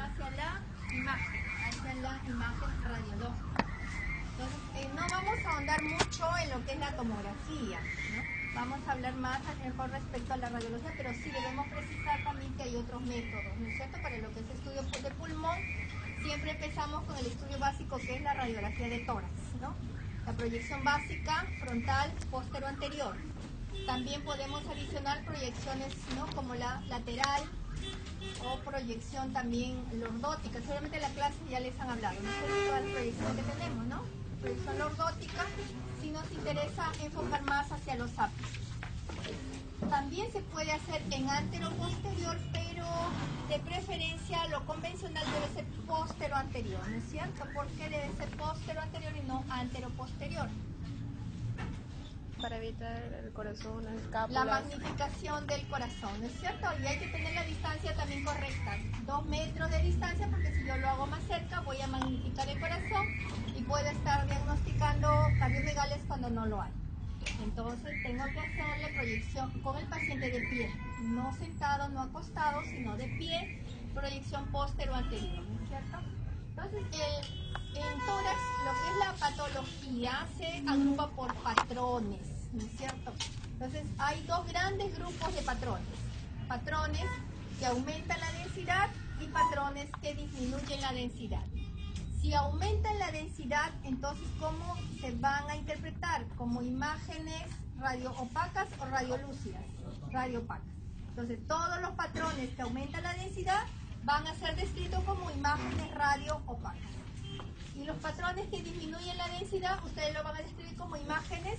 hacia la imagen radiológica. Entonces, no vamos a ahondar mucho en lo que es la tomografía, ¿no? Vamos a hablar más con respecto a la radiología, pero sí debemos precisar también que hay otros métodos, ¿no es cierto? Para lo que es estudio de pulmón, siempre empezamos con el estudio básico que es la radiografía de tórax, ¿no? La proyección básica, frontal, posterior-anterior. También podemos adicionar proyecciones, ¿no? Como la lateral o proyección también lordótica. Seguramente en la clase ya les han hablado, ¿no? Son todas las proyecciones que tenemos, ¿no? Proyección lordótica, si nos interesa enfocar más hacia los ápices. También se puede hacer en antero-posterior, pero de preferencia lo convencional debe ser postero-anterior, ¿no es cierto? ¿Por qué debe ser postero-anterior y no antero-posterior? Para evitar el corazón, las escápulas. La magnificación del corazón, ¿no es cierto? Y hay que tener la distancia también correcta, 2 metros de distancia, porque si yo lo hago más cerca voy a magnificar el corazón y puedo estar diagnosticando cardiomegalias cuando no lo hay. Entonces tengo que hacerle proyección con el paciente de pie, no sentado, no acostado, sino de pie, proyección postero-anterior, ¿no es cierto? Entonces, en tórax, lo que es la patología se agrupa por patrones, ¿no es cierto? Entonces, hay dos grandes grupos de patrones. Patrones que aumentan la densidad y patrones que disminuyen la densidad. Si aumentan la densidad, entonces, ¿cómo se van a interpretar? Como imágenes radioopacas o radiolúcidas, radioopacas. Entonces, todos los patrones que aumentan la densidad van a ser descritos como imágenes radioopacas. Y los patrones que disminuyen la densidad, ustedes lo van a describir como imágenes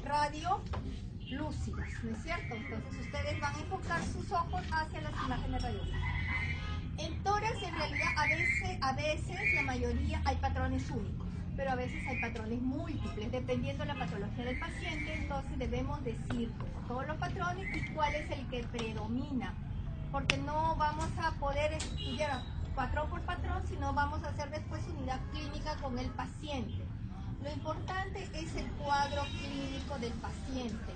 radiolúcidas, ¿no es cierto? Entonces, ustedes van a enfocar sus ojos hacia las imágenes radiolúcidas. En tórax, en realidad, a veces, la mayoría, hay patrones únicos, pero a veces hay patrones múltiples, dependiendo de la patología del paciente. Entonces debemos decir todos los patrones y cuál es el que predomina, porque no vamos a poder estudiar patrón por patrón, sino vamos a hacer después unidad clínica con el paciente. Lo importante es el cuadro clínico del paciente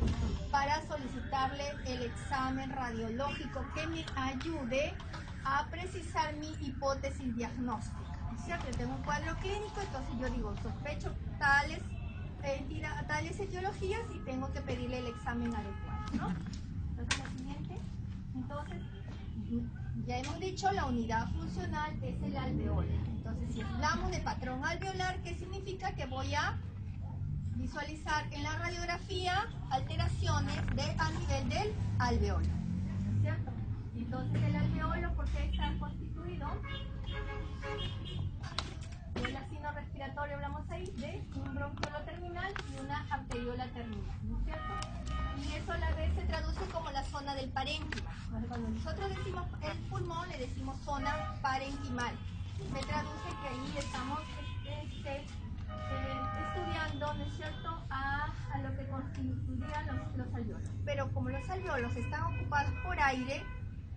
para solicitarle el examen radiológico que me ayude a precisar mi hipótesis diagnóstica, ¿no es cierto? Yo tengo un cuadro clínico, entonces yo digo, sospecho tales etiologías y tengo que pedirle el examen adecuado, ¿no? Entonces, la siguiente. Entonces, ya hemos dicho, la unidad funcional es el alveolo. Entonces, si hablamos de patrón alveolar, ¿qué significa? Que voy a visualizar en la radiografía alteraciones a nivel del alveolo, ¿no es cierto? Entonces, el alveolo, ¿por qué está constituido? El asino respiratorio, hablamos ahí de un bronquiolo terminal y una arteriola terminal, ¿no es cierto? Y eso a la vez se traduce como la zona del parénquima. Cuando nosotros decimos el pulmón, le decimos zona parenquimal. Se traduce que ahí estamos estudiando, ¿no es cierto?, a lo que constituirían los alveolos. Pero como los alveolos están ocupados por aire,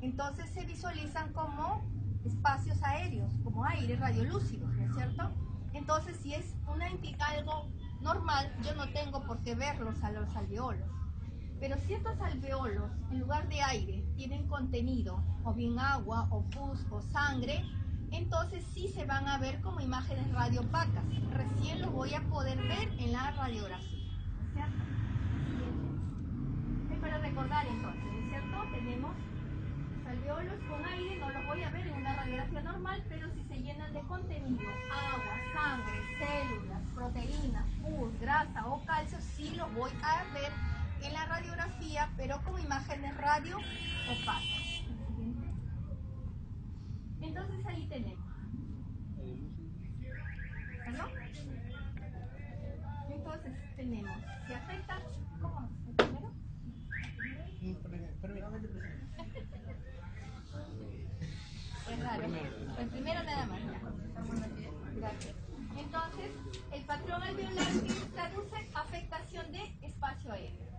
entonces se visualizan como espacios aéreos, como aire radiolúcidos, ¿no es cierto? Entonces, si es algo normal, yo no tengo por qué verlos a los alveolos. Pero si estos alveolos, en lugar de aire, tienen contenido, o bien agua, o pus, o sangre, entonces sí se van a ver como imágenes radioopacas. Recién los voy a poder ver en la radiografía, ¿no es cierto? Es para recordar entonces, ¿no es cierto? Tenemos alveolos con aire, no los voy a ver en una radiografía normal, pero si se llenan de contenido, agua, sangre, células, proteínas, pus, grasa o calcio, sí los voy a ver en la radiografía, pero como imágenes radioopacas. Entonces ahí tenemos. ¿No? Entonces tenemos, si afecta, ¿cómo vamos? ¿El primero? Es raro. El primero nada más. Gracias. Entonces, el patrón alveolar traduce afectación de espacio aéreo.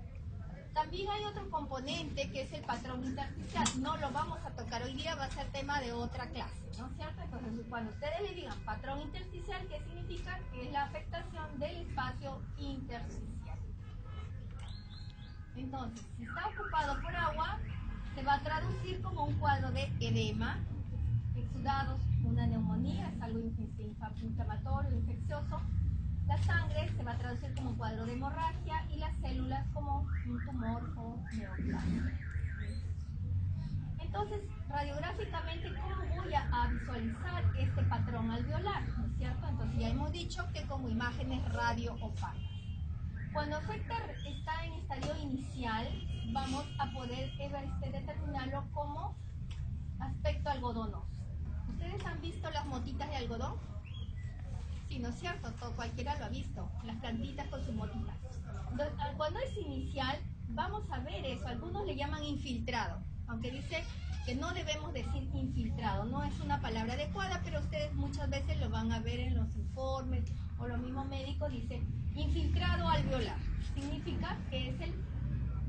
También hay otro componente que es el patrón intersticial. No lo vamos a tocar hoy día, va a ser tema de otra clase, ¿no es cierto? Entonces, cuando ustedes le digan patrón intersticial, ¿qué significa? Que es la afectación del espacio intersticial. Entonces, si está ocupado por agua, se va a traducir como un cuadro de edema, sudados, una neumonía, es algo inflamatorio, infeccioso. La sangre se va a traducir como un cuadro de hemorragia y las células como un tumor o neoplasia. Entonces, radiográficamente, ¿cómo voy a visualizar este patrón alveolar? ¿No es cierto? Entonces ya hemos dicho que como imágenes radio opacas. Cuando afecta está en estadio inicial, vamos a poder determinarlo como aspecto algodonoso. ¿Ustedes han visto las motitas de algodón? Sí, ¿no es cierto? Cualquiera lo ha visto, las plantitas con sus motitas. Entonces, cuando es inicial, vamos a ver eso. Algunos le llaman infiltrado, aunque dice que no debemos decir infiltrado. No es una palabra adecuada, pero ustedes muchas veces lo van a ver en los informes o los mismos médicos dicen infiltrado alveolar. Significa que es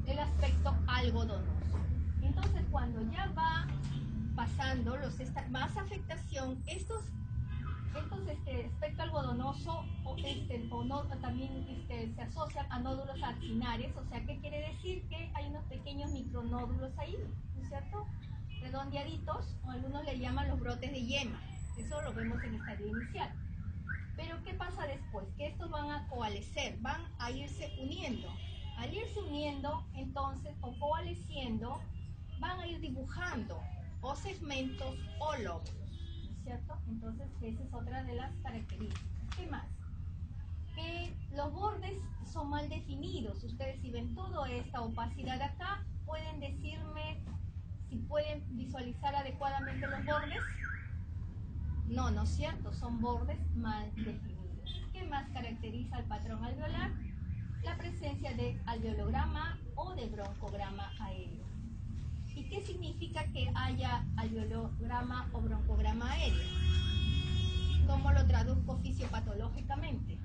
el aspecto algodonoso. Entonces, cuando ya va pasando más afectación, estos aspecto algodonoso también se asocian a nódulos axinares, o sea, ¿qué quiere decir? Que hay unos pequeños micronódulos ahí, ¿no es cierto? Redondeaditos, o algunos le llaman los brotes de yema. Eso lo vemos en estadio inicial. Pero ¿qué pasa después? Que estos van a coalescer, van a irse uniendo. Al irse uniendo, entonces, o coalesciendo, van a ir dibujando o segmentos o lóbulos. ¿Cierto? Entonces, esa es otra de las características. ¿Qué más? Que los bordes son mal definidos. Ustedes si ven toda esta opacidad acá, pueden decirme si pueden visualizar adecuadamente los bordes. No, no es cierto, son bordes mal definidos. ¿Qué más caracteriza el patrón alveolar? La presencia de alveolograma o de broncograma aéreo. ¿Y qué significa que haya alveolograma o broncograma aéreo? ¿Cómo lo traduzco fisiopatológicamente?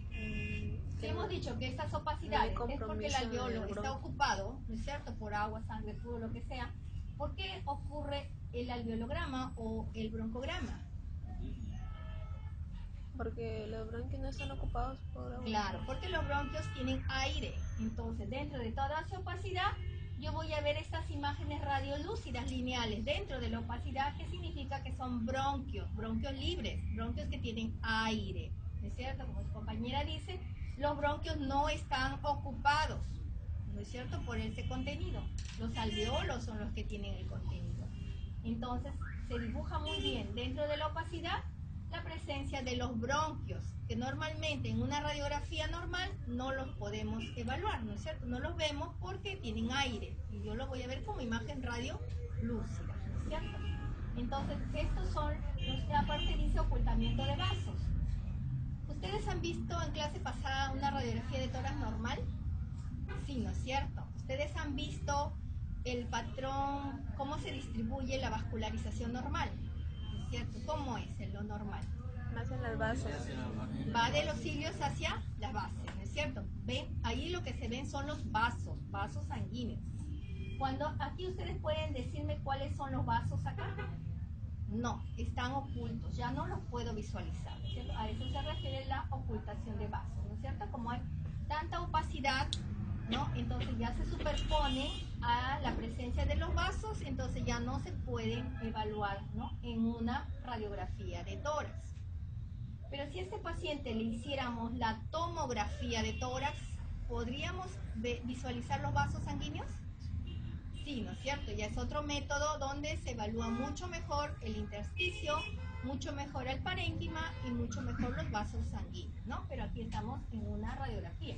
Si hemos dicho que estas opacidades es porque el alveolo está ocupado, ¿no es cierto?, por agua, sangre, fluido, lo que sea. ¿Por qué ocurre el alveolograma o el broncograma? Porque los bronquios no están ocupados por agua. Claro, porque los bronquios tienen aire. Entonces, dentro de toda esa opacidad, yo voy a ver estas imágenes radiolúcidas lineales dentro de la opacidad, que significa que son bronquios libres, bronquios que tienen aire, ¿no es cierto? Como su compañera dice, los bronquios no están ocupados, ¿no es cierto?, por ese contenido. Los alveolos son los que tienen el contenido. Entonces, se dibuja muy bien dentro de la opacidad la presencia de los bronquios, que normalmente en una radiografía normal no los podemos evaluar, ¿no es cierto? No los vemos porque tienen aire, y yo los voy a ver como imagen radiolúcida, ¿no es cierto? Entonces, estos son los que aparte dice ocultamiento de vasos. ¿Ustedes han visto en clase pasada una radiografía de tórax normal? Sí, ¿no es cierto? ¿Ustedes han visto el patrón, cómo se distribuye la vascularización normal? ¿No es cierto? ¿Cómo es en lo normal? Más en las bases. Va de los cilios hacia las bases, ¿no es cierto? Ven, ahí lo que se ven son los vasos sanguíneos. Cuando aquí ustedes pueden decirme cuáles son los vasos acá. No, están ocultos, ya no los puedo visualizar, ¿no es cierto? A eso se refiere la ocultación de vasos, ¿no es cierto? Como hay tanta opacidad, ¿no? Entonces ya se superpone a la presencia de los vasos, entonces ya no se pueden evaluar, ¿no?, en una radiografía de tórax. Pero si a este paciente le hiciéramos la tomografía de tórax, ¿podríamos visualizar los vasos sanguíneos? Sí, ¿no es cierto? Ya es otro método donde se evalúa mucho mejor el intersticio, mucho mejor el parénquima y mucho mejor los vasos sanguíneos, ¿no? Pero aquí estamos en una radiografía.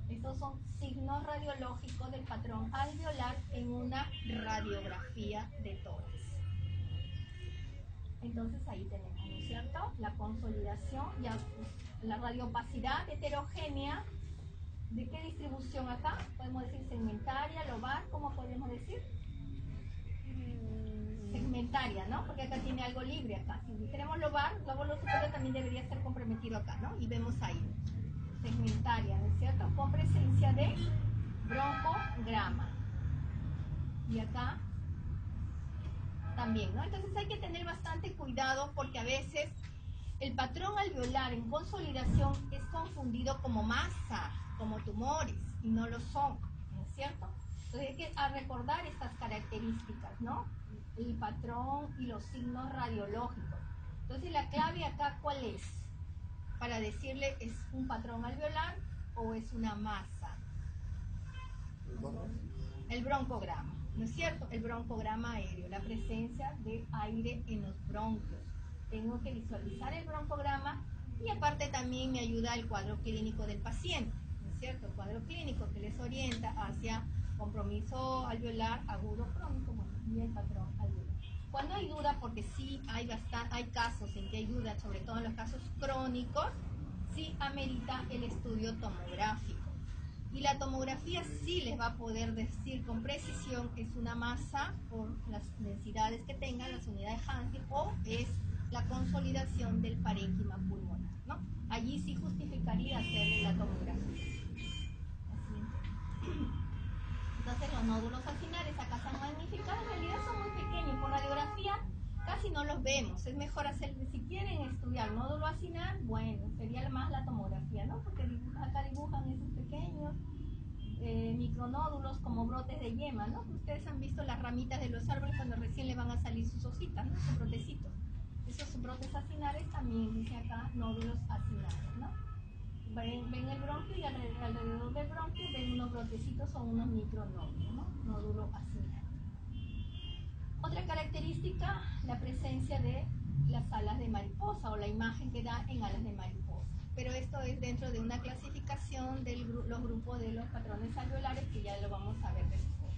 Estos son signos radiológicos del patrón alveolar en una radiografía de tórax. Entonces ahí tenemos, ¿no es cierto?, la consolidación, ya la radiopacidad heterogénea. ¿De qué distribución acá? Podemos decir segmentaria, lobar, ¿cómo podemos decir? Segmentaria, ¿no? Porque acá tiene algo libre acá. Si dijéramos lobar, lóbulo superior también debería estar comprometido acá, ¿no? Y vemos ahí. Segmentaria, ¿no es cierto?, con presencia de broncograma. Y acá también, ¿no? Entonces hay que tener bastante cuidado porque a veces el patrón alveolar en consolidación es confundido como masa, como tumores, y no lo son, ¿no es cierto? Entonces hay que recordar estas características, ¿no? El patrón y los signos radiológicos. Entonces la clave acá, ¿cuál es? Para decirle, ¿es un patrón alveolar o es una masa? El broncograma, ¿no es cierto? El broncograma aéreo, la presencia de aire en los bronquios. Tengo que visualizar el broncograma y aparte también me ayuda el cuadro clínico del paciente, ¿no es cierto? El cuadro clínico que les orienta hacia compromiso alveolar agudo crónico, bueno, y el patrón alveolar. Cuando hay duda, porque sí hay casos en que hay duda, sobre todo en los casos crónicos, sí amerita el estudio tomográfico. Y la tomografía sí les va a poder decir con precisión es una masa por las densidades que tenga, las unidades Hansen, o es la consolidación del parénquima pulmonar, ¿no? Allí sí justificaría hacerle la tomografía. Entonces los nódulos acinares acá se han magnificado, en realidad son muy pequeños, por radiografía casi no los vemos, es mejor hacer, si quieren estudiar nódulo acinar, bueno, sería más la tomografía, ¿no? Porque acá dibujan esos pequeños micronódulos como brotes de yema, ¿no? Ustedes han visto las ramitas de los árboles cuando recién le van a salir sus hojitas, ¿no? Sus brotecitos. Esos brotes acinares también dice acá nódulos acinares, ¿no? Ven el bronquio y alrededor del bronquio ven unos brotecitos o unos micronódulos, ¿no? Nódulo acinar. Otra característica, la presencia de las alas de mariposa o la imagen que da en alas de mariposa. Pero esto es dentro de una clasificación de los grupos de los patrones alveolares que ya lo vamos a ver después.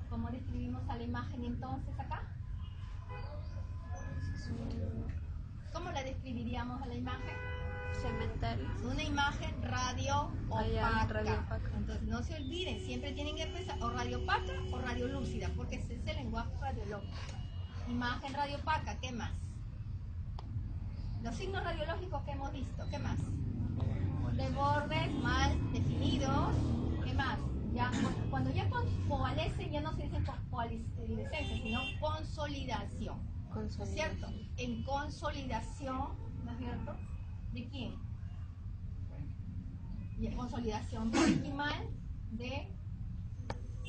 ¿Cómo describimos a la imagen entonces acá? ¿Cómo la describiríamos a la imagen? Segmentaria. Una imagen radio opaca. Radio opaca. Entonces no se olviden, siempre tienen que pensar o radio opaca o radio lúcida, porque ese es el lenguaje radiológico. Imagen radio opaca, ¿qué más? Los signos radiológicos que hemos visto, ¿qué más? De bordes mal definidos, ¿qué más? Ya, cuando ya coalescen, ya no se dice coalescencia, sino consolidación. ¿No es cierto? En consolidación, ¿no es cierto? ¿De quién? Y en consolidación parenquimal de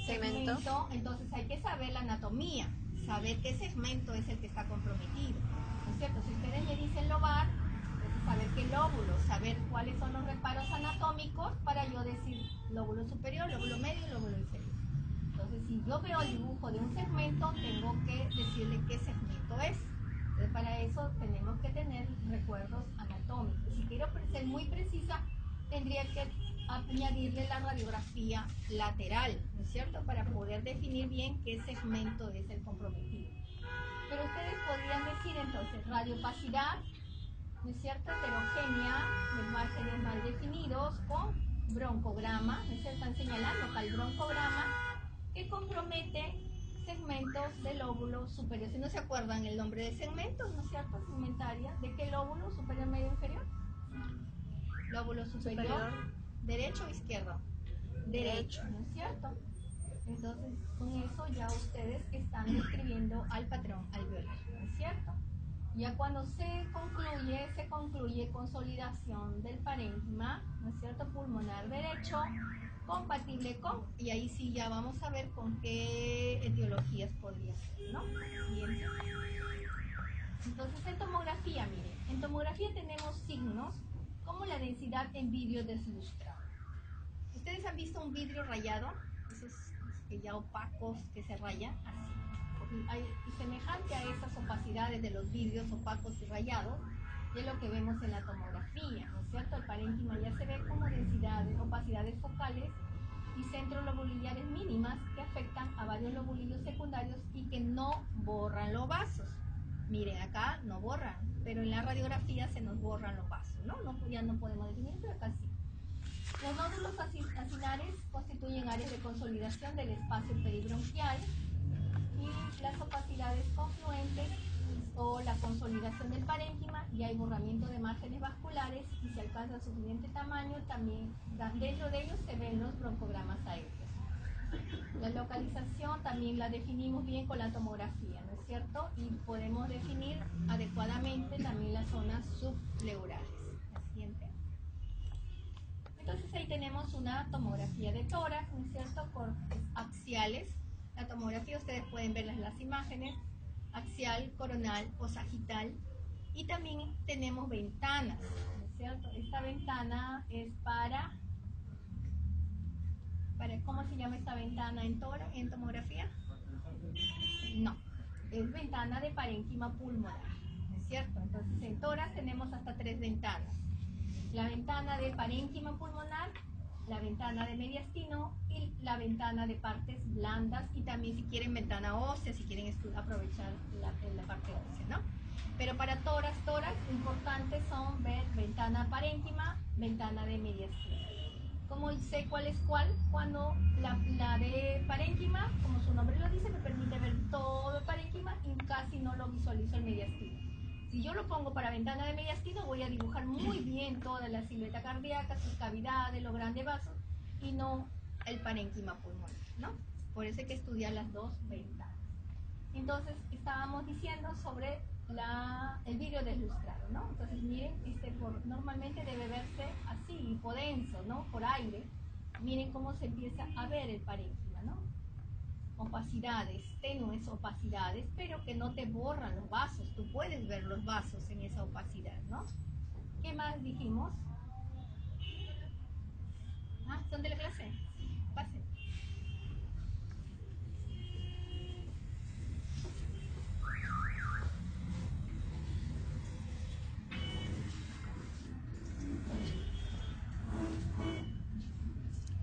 segmento. Entonces hay que saber la anatomía, saber qué segmento es el que está comprometido. ¿No es cierto? Si ustedes me dicen lobar, entonces saber qué lóbulo, saber cuáles son los reparos anatómicos para yo decir lóbulo superior, lóbulo medio y lóbulo inferior. Entonces, si yo veo el dibujo de un segmento, tengo que decirle qué segmento es. Entonces, para eso tenemos que tener recuerdos anatómicos. Si quiero ser muy precisa, tendría que añadirle la radiografía lateral, ¿no es cierto? Para poder definir bien qué segmento es el comprometido. Pero ustedes podrían decir entonces radiopacidad, ¿no es cierto? Heterogénea, de márgenes mal definidos, con broncograma, ¿no es cierto? Están señalando acá el broncograma que compromete segmentos del lóbulo superior. Si no se acuerdan el nombre de segmentos, ¿no es cierto? Segmentaria, ¿de qué lóbulo? ¿Superior, medio, inferior? Lóbulo superior. ¿Derecho o izquierdo? Derecho, ¿no es cierto? Entonces, con eso ya ustedes están describiendo al patrón alveolar, ¿no es cierto? Ya cuando se concluye consolidación del parénquima, ¿no es cierto? Pulmonar derecho, compatible con, y ahí sí ya vamos a ver con qué etiologías podría ser, ¿no? Bien. Entonces, en tomografía, miren, en tomografía tenemos signos como la densidad en vidrio deslustrado. ¿Ustedes han visto un vidrio rayado? Esos que ya opacos que se rayan así. Y semejante a esas opacidades de los vidrios opacos y rayados, es lo que vemos en la tomografía, ¿no es cierto? El parénquima ya se ve como densidades, opacidades focales y centrolobularias mínimas que afectan a varios lobulillos secundarios y que no borran los vasos. Miren, acá no borran, pero en la radiografía se nos borran los vasos, ¿no? Ya no podemos definir, pero acá sí. Los nódulos acinares constituyen áreas de consolidación del espacio peribronquial y las opacidades confluentes o la consolidación del parénquima y hay borramiento de márgenes vasculares y si alcanza suficiente tamaño también dentro de ellos se ven los broncogramas aéreos. La localización también la definimos bien con la tomografía, ¿no es cierto? Y podemos definir adecuadamente también las zonas subpleurales. La siguiente. Entonces ahí tenemos tenemos una tomografía de tórax, ¿no es cierto? Cortes axiales. La tomografía, ustedes pueden ver las imágenes, axial, coronal o sagital. Y también tenemos ventanas, ¿no es cierto? Esta ventana es para ¿cómo se llama esta ventana en tomografía? No, es ventana de parénquima pulmonar, ¿no es cierto? Entonces en tórax tenemos hasta 3 ventanas. La ventana de parénquima pulmonar, la ventana de mediastino y la ventana de partes blandas, y también si quieren ventana ósea, si quieren aprovechar la parte ósea, ¿no? Pero para tórax, importantes son ver ventana parénquima, ventana de mediastino. ¿Cómo sé cuál es cuál? Cuando la de parénquima, como su nombre lo dice, me permite ver todo el parénquima y casi no lo visualizo el mediastino. Si yo lo pongo para ventana de mediastino, voy a dibujar muy bien toda la silueta cardíaca, sus cavidades, los grandes vasos, y no el parénquima pulmonar, ¿no? Por eso hay que estudiar las dos ventanas. Entonces, estábamos diciendo sobre el vidrio deslustrado, ¿no? Entonces, miren, normalmente debe verse así, hipodenso, ¿no? Por aire. Miren cómo se empieza a ver el parénquima, ¿no? Opacidades, tenues opacidades, pero que no te borran los vasos. Tú puedes ver los vasos en esa opacidad, ¿no? ¿Qué más dijimos? Ah, ¿son de la clase? Pasen.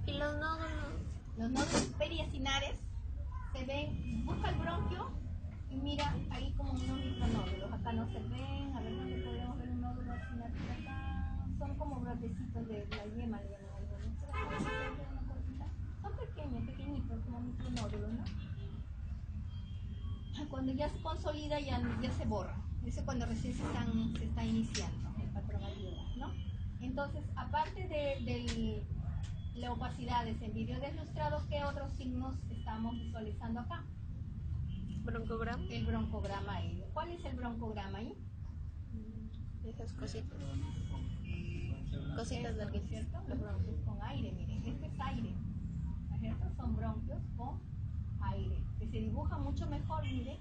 ¿Y los nódulos? Los nódulos periacinares se ven, busca el bronquio y mira ahí como unos micronódulos. Acá no se ven, a ver dónde podemos ver un nódulo así acá. Son como brotecitos de la yema, le llaman algunos. Son pequeños, pequeñitos, como micronódulos, ¿no? Cuando ya se consolida ya se borra. Eso cuando recién se está iniciando el patrón alveolar, ¿no? Entonces, aparte de la opacidad de ese vidrio deslustrado, ¿qué otros signos estamos visualizando acá? ¿Broncograma? El broncograma aéreo. ¿Cuál es el broncograma ahí? Esas cositas. Cositas larguitas. ¿Cierto? Los bronquios con aire, miren. Este es aire. ¿No es cierto? Son bronquios con aire. Que se dibuja mucho mejor, miren.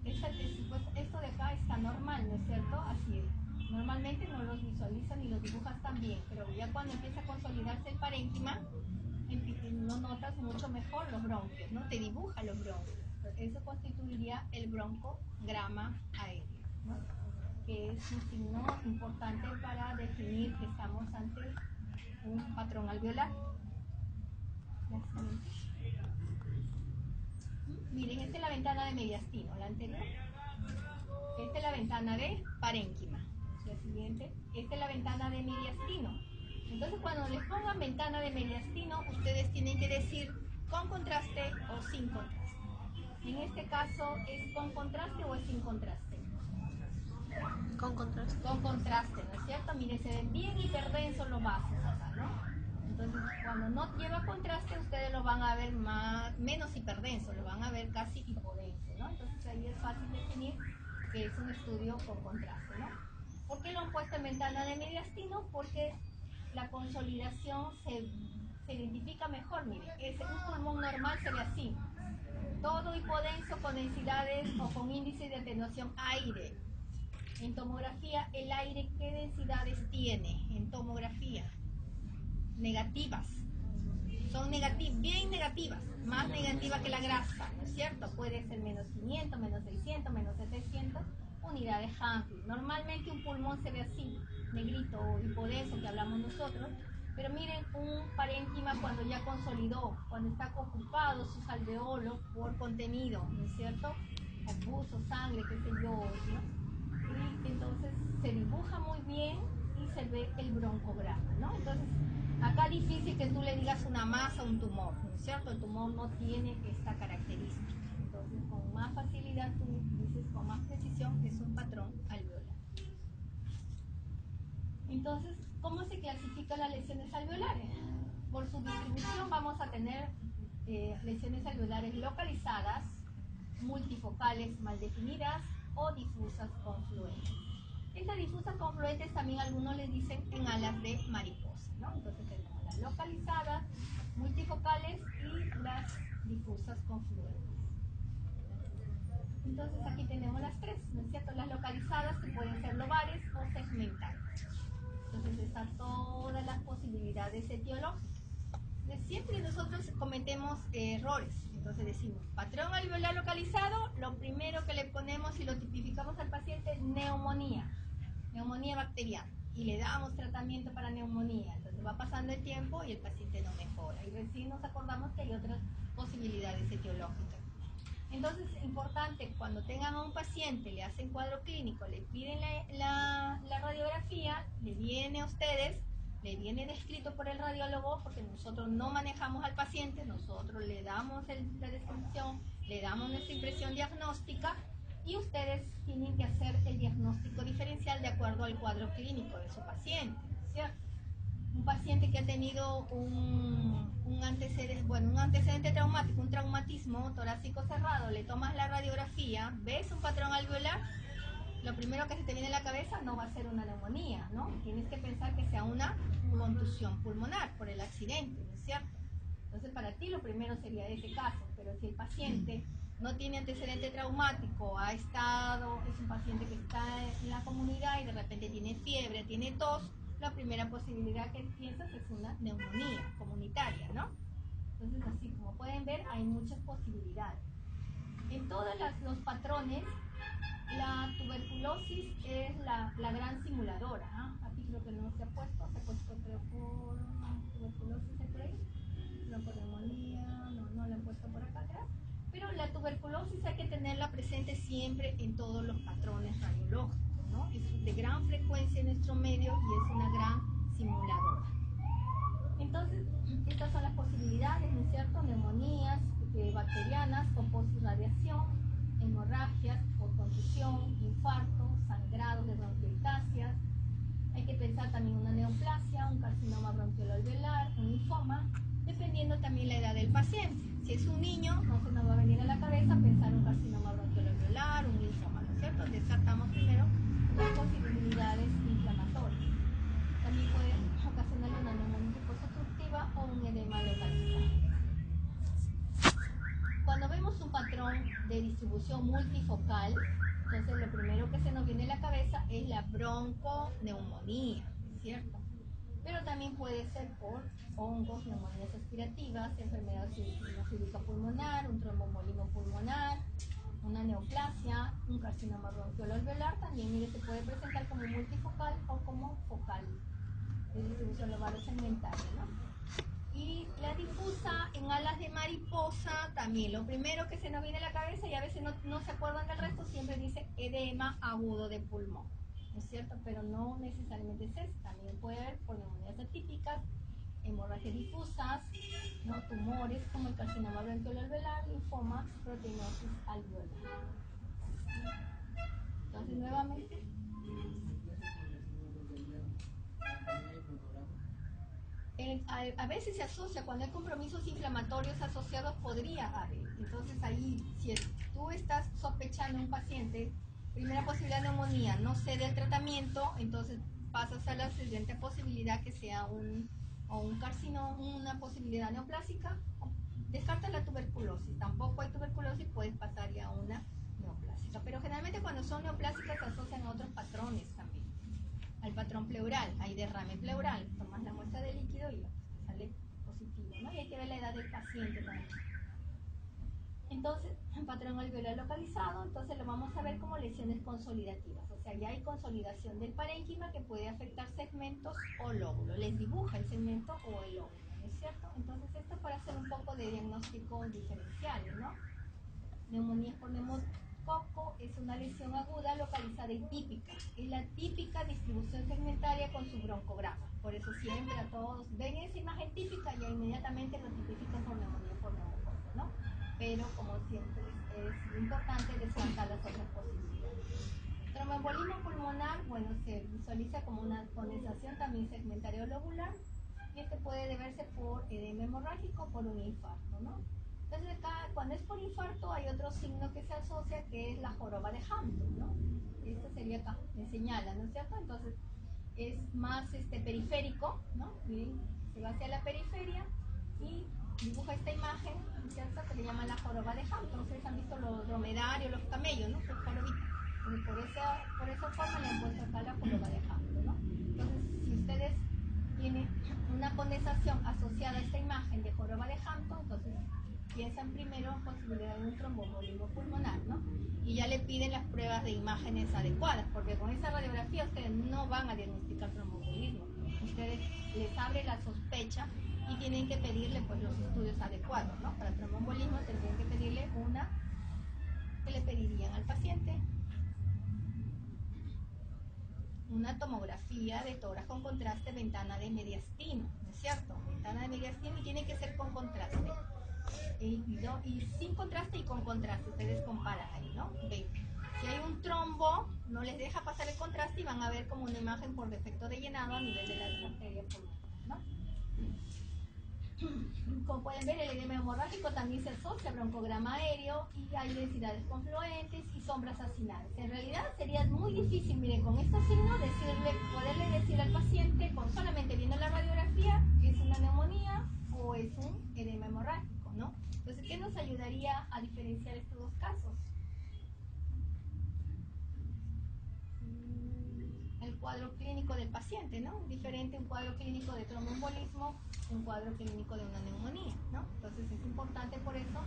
Esto de acá está normal, ¿no es cierto? Así es. Normalmente no los visualizan ni los dibujas tan bien, pero ya cuando empieza a consolidarse el parénquima, no notas mucho mejor los bronquios, ¿no? Te dibuja los bronquios. Eso constituiría el broncograma aéreo, ¿no? Que es un signo importante para definir que estamos ante un patrón alveolar. Miren, esta es la ventana de mediastino, la anterior. Esta es la ventana de parénquima. La siguiente, esta es la ventana de mediastino. Entonces, cuando les pongan ventana de mediastino, ustedes tienen que decir con contraste o sin contraste. En este caso, ¿es con contraste o es sin contraste? Con contraste. Con contraste, ¿no es cierto? Miren, se ven bien hiperdensos los vasos acá, ¿no? Entonces, cuando no lleva contraste, ustedes lo van a ver menos hiperdenso, lo van a ver casi hipodenso, ¿no? Entonces, ahí es fácil definir que es un estudio con contraste, ¿no? ¿Por qué lo han puesto en ventana de mediastino? Porque la consolidación se identifica mejor, miren. Un pulmón normal se ve así. Todo hipodenso con densidades o con índice de atenuación aire. En tomografía, el aire, ¿qué densidades tiene? En tomografía, negativas. Son bien negativas, más negativas que la grasa, ¿no es cierto? Puede ser menos 500, menos 600, menos 700 unidades Hanfield. Normalmente un pulmón se ve así, negrito o hipodenso que hablamos nosotros, pero miren un parénquima cuando ya consolidó, cuando está ocupado sus alveolos por contenido, ¿no es cierto? O pus o sangre, qué sé yo, ¿no? Y entonces se dibuja muy bien y se ve el broncograma, ¿no? Entonces, acá difícil que tú le digas una masa o un tumor, ¿no es cierto? El tumor no tiene esta característica. Entonces, con más facilidad tú dices con más precisión que es un patrón alveolar. Entonces, ¿cómo se clasifican las lesiones alveolares? Por su distribución vamos a tener lesiones alveolares localizadas, multifocales mal definidas o difusas confluentes. Estas difusas confluentes también algunos les dicen en alas de mariposa, ¿no? Entonces fosas confluentes. Entonces aquí tenemos las tres, ¿no es cierto? Las localizadas, que pueden ser lobares o segmentales. Entonces están todas las posibilidades etiológicas. Siempre nosotros cometemos errores. Entonces decimos, patrón alveolar localizado, lo primero que le ponemos y lo tipificamos al paciente es neumonía bacteriana. Y le damos tratamiento para neumonía. Entonces va pasando el tiempo y el paciente no mejora. Y recién nos acordamos que hay otras posibilidades etiológicas. Entonces es importante, cuando tengan a un paciente, le hacen cuadro clínico, le piden la radiografía, le viene a ustedes, le viene descrito por el radiólogo, porque nosotros no manejamos al paciente, nosotros le damos la descripción, le damos nuestra impresión diagnóstica y ustedes tienen que hacer el diagnóstico diferencial de acuerdo al cuadro clínico de su paciente, ¿cierto? Un paciente que ha tenido un antecedente traumático, un traumatismo torácico cerrado, le tomas la radiografía, ves un patrón alveolar, lo primero que se te viene a la cabeza no va a ser una neumonía, ¿no? Tienes que pensar que sea una contusión pulmonar por el accidente, ¿no es cierto? Entonces para ti lo primero sería ese caso, pero si el paciente no tiene antecedente traumático, es un paciente que está en la comunidad y de repente tiene fiebre, tiene tos, la primera posibilidad que piensas es una neumonía comunitaria, ¿no? Entonces así como pueden ver hay muchas posibilidades. En todos los patrones, la tuberculosis es la gran simuladora, ¿no? Aquí creo que no se ha puesto creo por tuberculosis por ahí, no por neumonía, no la han puesto por acá atrás. Pero la tuberculosis hay que tenerla presente siempre en todos los patrones radiológicos, ¿no? Es de gran frecuencia en nuestro medio y es una gran simuladora. Entonces, estas son las posibilidades, ¿no es cierto? Neumonías bacterianas con posirradiación, hemorragias por contusión, infarto, sangrado de bronquiolitáceas. Hay que pensar también una neoplasia, un carcinoma bronquiolo-alveolar, un linfoma, dependiendo también la edad del paciente. Si es un niño, no se nos va a venir a la cabeza pensar un carcinoma bronquiolo-alveolar, un linfoma, ¿no es cierto? Descartamos primero las posibilidades inflamatorias. También puede ocasionar una neumonía obstructiva o un edema localizado. Cuando vemos un patrón de distribución multifocal, entonces lo primero que se nos viene a la cabeza es la bronconeumonía, ¿cierto? Pero también puede ser por hongos, neumonías aspirativas, enfermedad cívica pulmonar, un tromboembolismo pulmonar, una neoplasia, un carcinoma bronquiolo-alveolar. También, mire, se puede presentar como multifocal o como focal de distribución lobar o segmentaria, ¿no? Y la difusa en alas de mariposa también. Lo primero que se nos viene a la cabeza, y a veces no se acuerdan del resto, siempre dice edema agudo de pulmón, ¿no es cierto? Pero no necesariamente es eso. También puede haber neumonías atípicas, hemorragias difusas, ¿no? Tumores como el carcinoma bronquiolo-alveolar, linfoma, proteinosis alveolar. Entonces, nuevamente, a veces se asocia, cuando hay compromisos inflamatorios asociados, podría haber. Entonces ahí, si tú estás sospechando un paciente, primera posibilidad de neumonía, no cede el tratamiento, entonces pasas a la siguiente posibilidad, que sea un carcinoma, una posibilidad neoplásica. Descarta la tuberculosis, tampoco hay tuberculosis, puedes pasar ya a una neoplásica. Pero generalmente cuando son neoplásicas se asocian a otros patrones también. Al patrón pleural, hay derrame pleural, tomas la muestra de líquido y sale positivo, ¿no? Y hay que ver la edad del paciente también. Entonces, el patrón alveolar localizado, entonces lo vamos a ver como lesiones consolidativas, o sea, ya hay consolidación del parénquima que puede afectar segmentos o lóbulos, les dibuja el segmento o el lóbulo, ¿no es cierto? Entonces, esto para hacer un poco de diagnóstico diferencial, ¿no? Neumonías por neumococo es una lesión aguda localizada y típica. Es la típica distribución segmentaria con su broncograma. Por eso siempre a todos ven esa imagen típica y inmediatamente lo tipifican por neumonía por neumococo, ¿no? Pero como siempre es importante descartar las otras posibilidades. Tromboembolismo pulmonar, bueno, se visualiza como una condensación también segmentaria o lobular y este puede deberse por edema hemorrágico o por un infarto, ¿no? Entonces acá, cuando es por infarto, hay otro signo que se asocia, que es la joroba de Hampton, ¿no? Esto sería acá, me señala, ¿no es cierto? Entonces es más periférico, ¿no? Miren, se va hacia la periferia y dibuja esta imagen, ¿cierto? Que le llaman la joroba de Hampton. Ustedes han visto los dromedarios, los camellos, ¿no? Pues jorobitas. Por esa forma le han puesto acá la joroba de Hampton, ¿no? Entonces, si ustedes tienen una condensación asociada a esta imagen de joroba de Hampton, entonces piensan primero en posibilidad de un tromboembolismo pulmonar, ¿no? Y ya le piden las pruebas de imágenes adecuadas, porque con esa radiografía ustedes no van a diagnosticar tromboembolismo. Ustedes les abre la sospecha y tienen que pedirle pues los estudios adecuados, ¿no? Para tromboembolismo tendrían que pedirle que le pedirían al paciente una tomografía de tórax con contraste, ventana de mediastino, ¿no es cierto? Ventana de mediastino, y tiene que ser con contraste. Y sin contraste y con contraste, ustedes comparan ahí, ¿no? Ven. Si hay un trombo, no les deja pasar el contraste y van a ver como una imagen por defecto de llenado a nivel de la arteria pulmonar, ¿no? Como pueden ver, el edema hemorrágico también se asocia a broncograma aéreo y hay densidades confluentes y sombras acinadas. En realidad sería muy difícil, miren, con estos signos poderle decir al paciente, con solamente viendo la radiografía, que es una neumonía o es un edema hemorrágico, ¿no? Entonces, ¿qué nos ayudaría a diferenciar estos dos casos? El cuadro clínico del paciente, ¿no? Diferente un cuadro clínico de tromboembolismo, un cuadro clínico de una neumonía, ¿no? Entonces es importante por eso,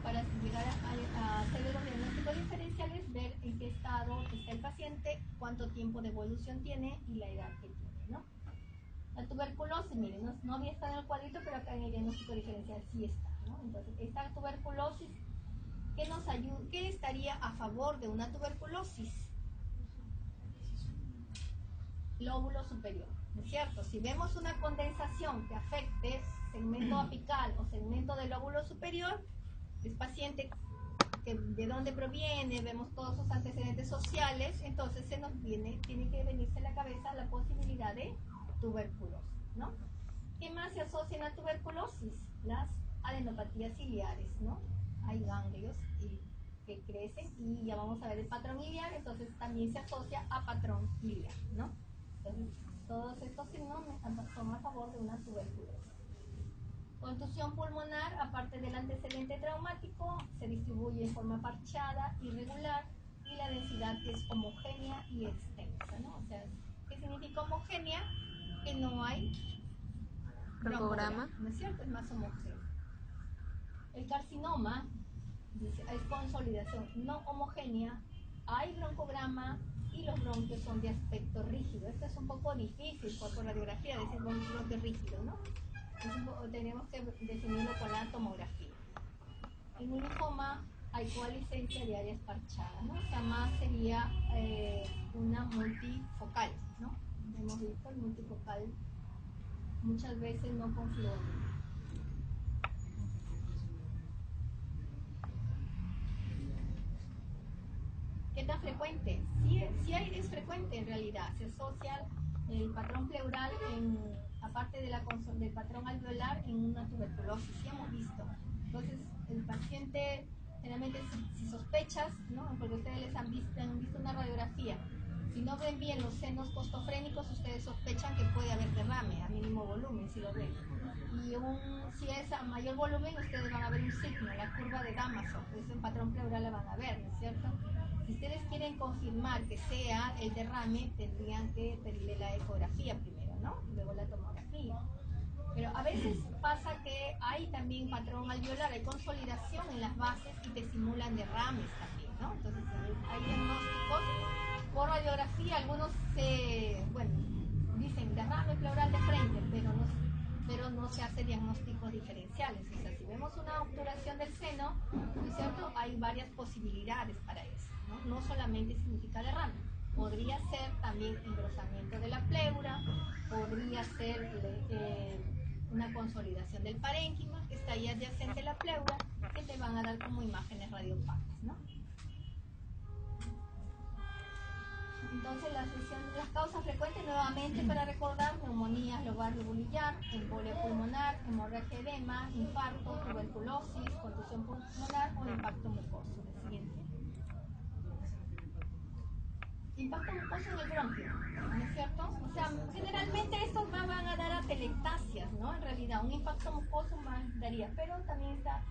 para llegar a hacer los diagnósticos diferenciales, ver en qué estado está el paciente, cuánto tiempo de evolución tiene y la edad que tiene, ¿no? La tuberculosis, miren, no había estado en el cuadrito, pero acá en el diagnóstico diferencial sí está, ¿no? Entonces, esta tuberculosis, ¿qué nos ayuda? ¿Qué estaría a favor de una tuberculosis? Lóbulo superior, ¿no es cierto? Si vemos una condensación que afecte segmento apical o segmento del lóbulo superior, es paciente que de dónde proviene, vemos todos sus antecedentes sociales, entonces tiene que venirse a la cabeza la posibilidad de tuberculosis, ¿no? ¿Qué más se asocia a la tuberculosis? Las adenopatías ciliares, ¿no? Hay ganglios que crecen y ya vamos a ver el patrón iliar, entonces también se asocia a patrón iliar, ¿no? Entonces, todos estos signos son a favor de una tuberculosis. Contusión pulmonar, aparte del antecedente traumático, se distribuye en forma parchada, irregular, y la densidad es homogénea y extensa, ¿no? O sea, ¿qué significa homogénea? Que no hay broncograma, ¿no es cierto? Es más homogéneo. El carcinoma, dice, es consolidación no homogénea, hay broncograma y los bronquios son de aspecto rígido. Esto es un poco difícil por radiografía decir bronquio rígido, ¿no? Tenemos que definirlo con la tomografía. En un linfoma hay coalescencia de áreas parchadas, ¿no? O sea, más sería una multifocal, ¿no? Hemos visto el multifocal muchas veces no confluente. ¿Qué tan frecuente? Sí, es frecuente en realidad. Se asocia el patrón pleural, aparte del patrón alveolar, en una tuberculosis. Sí hemos visto. Entonces, el paciente, generalmente, si sospechas, ¿no? Porque ustedes han visto una radiografía, si no ven bien los senos costofrénicos, ustedes sospechan que puede haber derrame a mínimo volumen, si lo ven. Y si es a mayor volumen, ustedes van a ver un signo, la curva de Damaso, es un patrón pleural, la van a ver, ¿no es cierto? Si ustedes quieren confirmar que sea el derrame, tendrían que pedirle la ecografía primero, ¿no? Y luego la tomografía. Pero a veces pasa que hay también patrón alveolar, hay consolidación en las bases y te simulan derrames también, ¿no? Entonces hay diagnósticos por radiografía, algunos dicen derrame pleural de frente, pero no se hace diagnósticos diferenciales. O sea, si vemos una obturación del seno, ¿no es cierto? Hay varias posibilidades para eso, ¿no? No solamente significa derrame. Podría ser también engrosamiento de la pleura, podría ser una consolidación del parénquima, que está ahí adyacente a la pleura, que te van a dar como imágenes radiopacas, ¿no? Entonces, las causas frecuentes, nuevamente para recordar: neumonías lobar lobulillar, embolia pulmonar, hemorragia edema, infarto, tuberculosis, contusión pulmonar o impacto mucoso. El siguiente. Impacto mucoso en el bronquio, ¿no es cierto? O sea, generalmente estos van a dar atelectasias, ¿no? En realidad, un impacto mucoso más daría, pero también está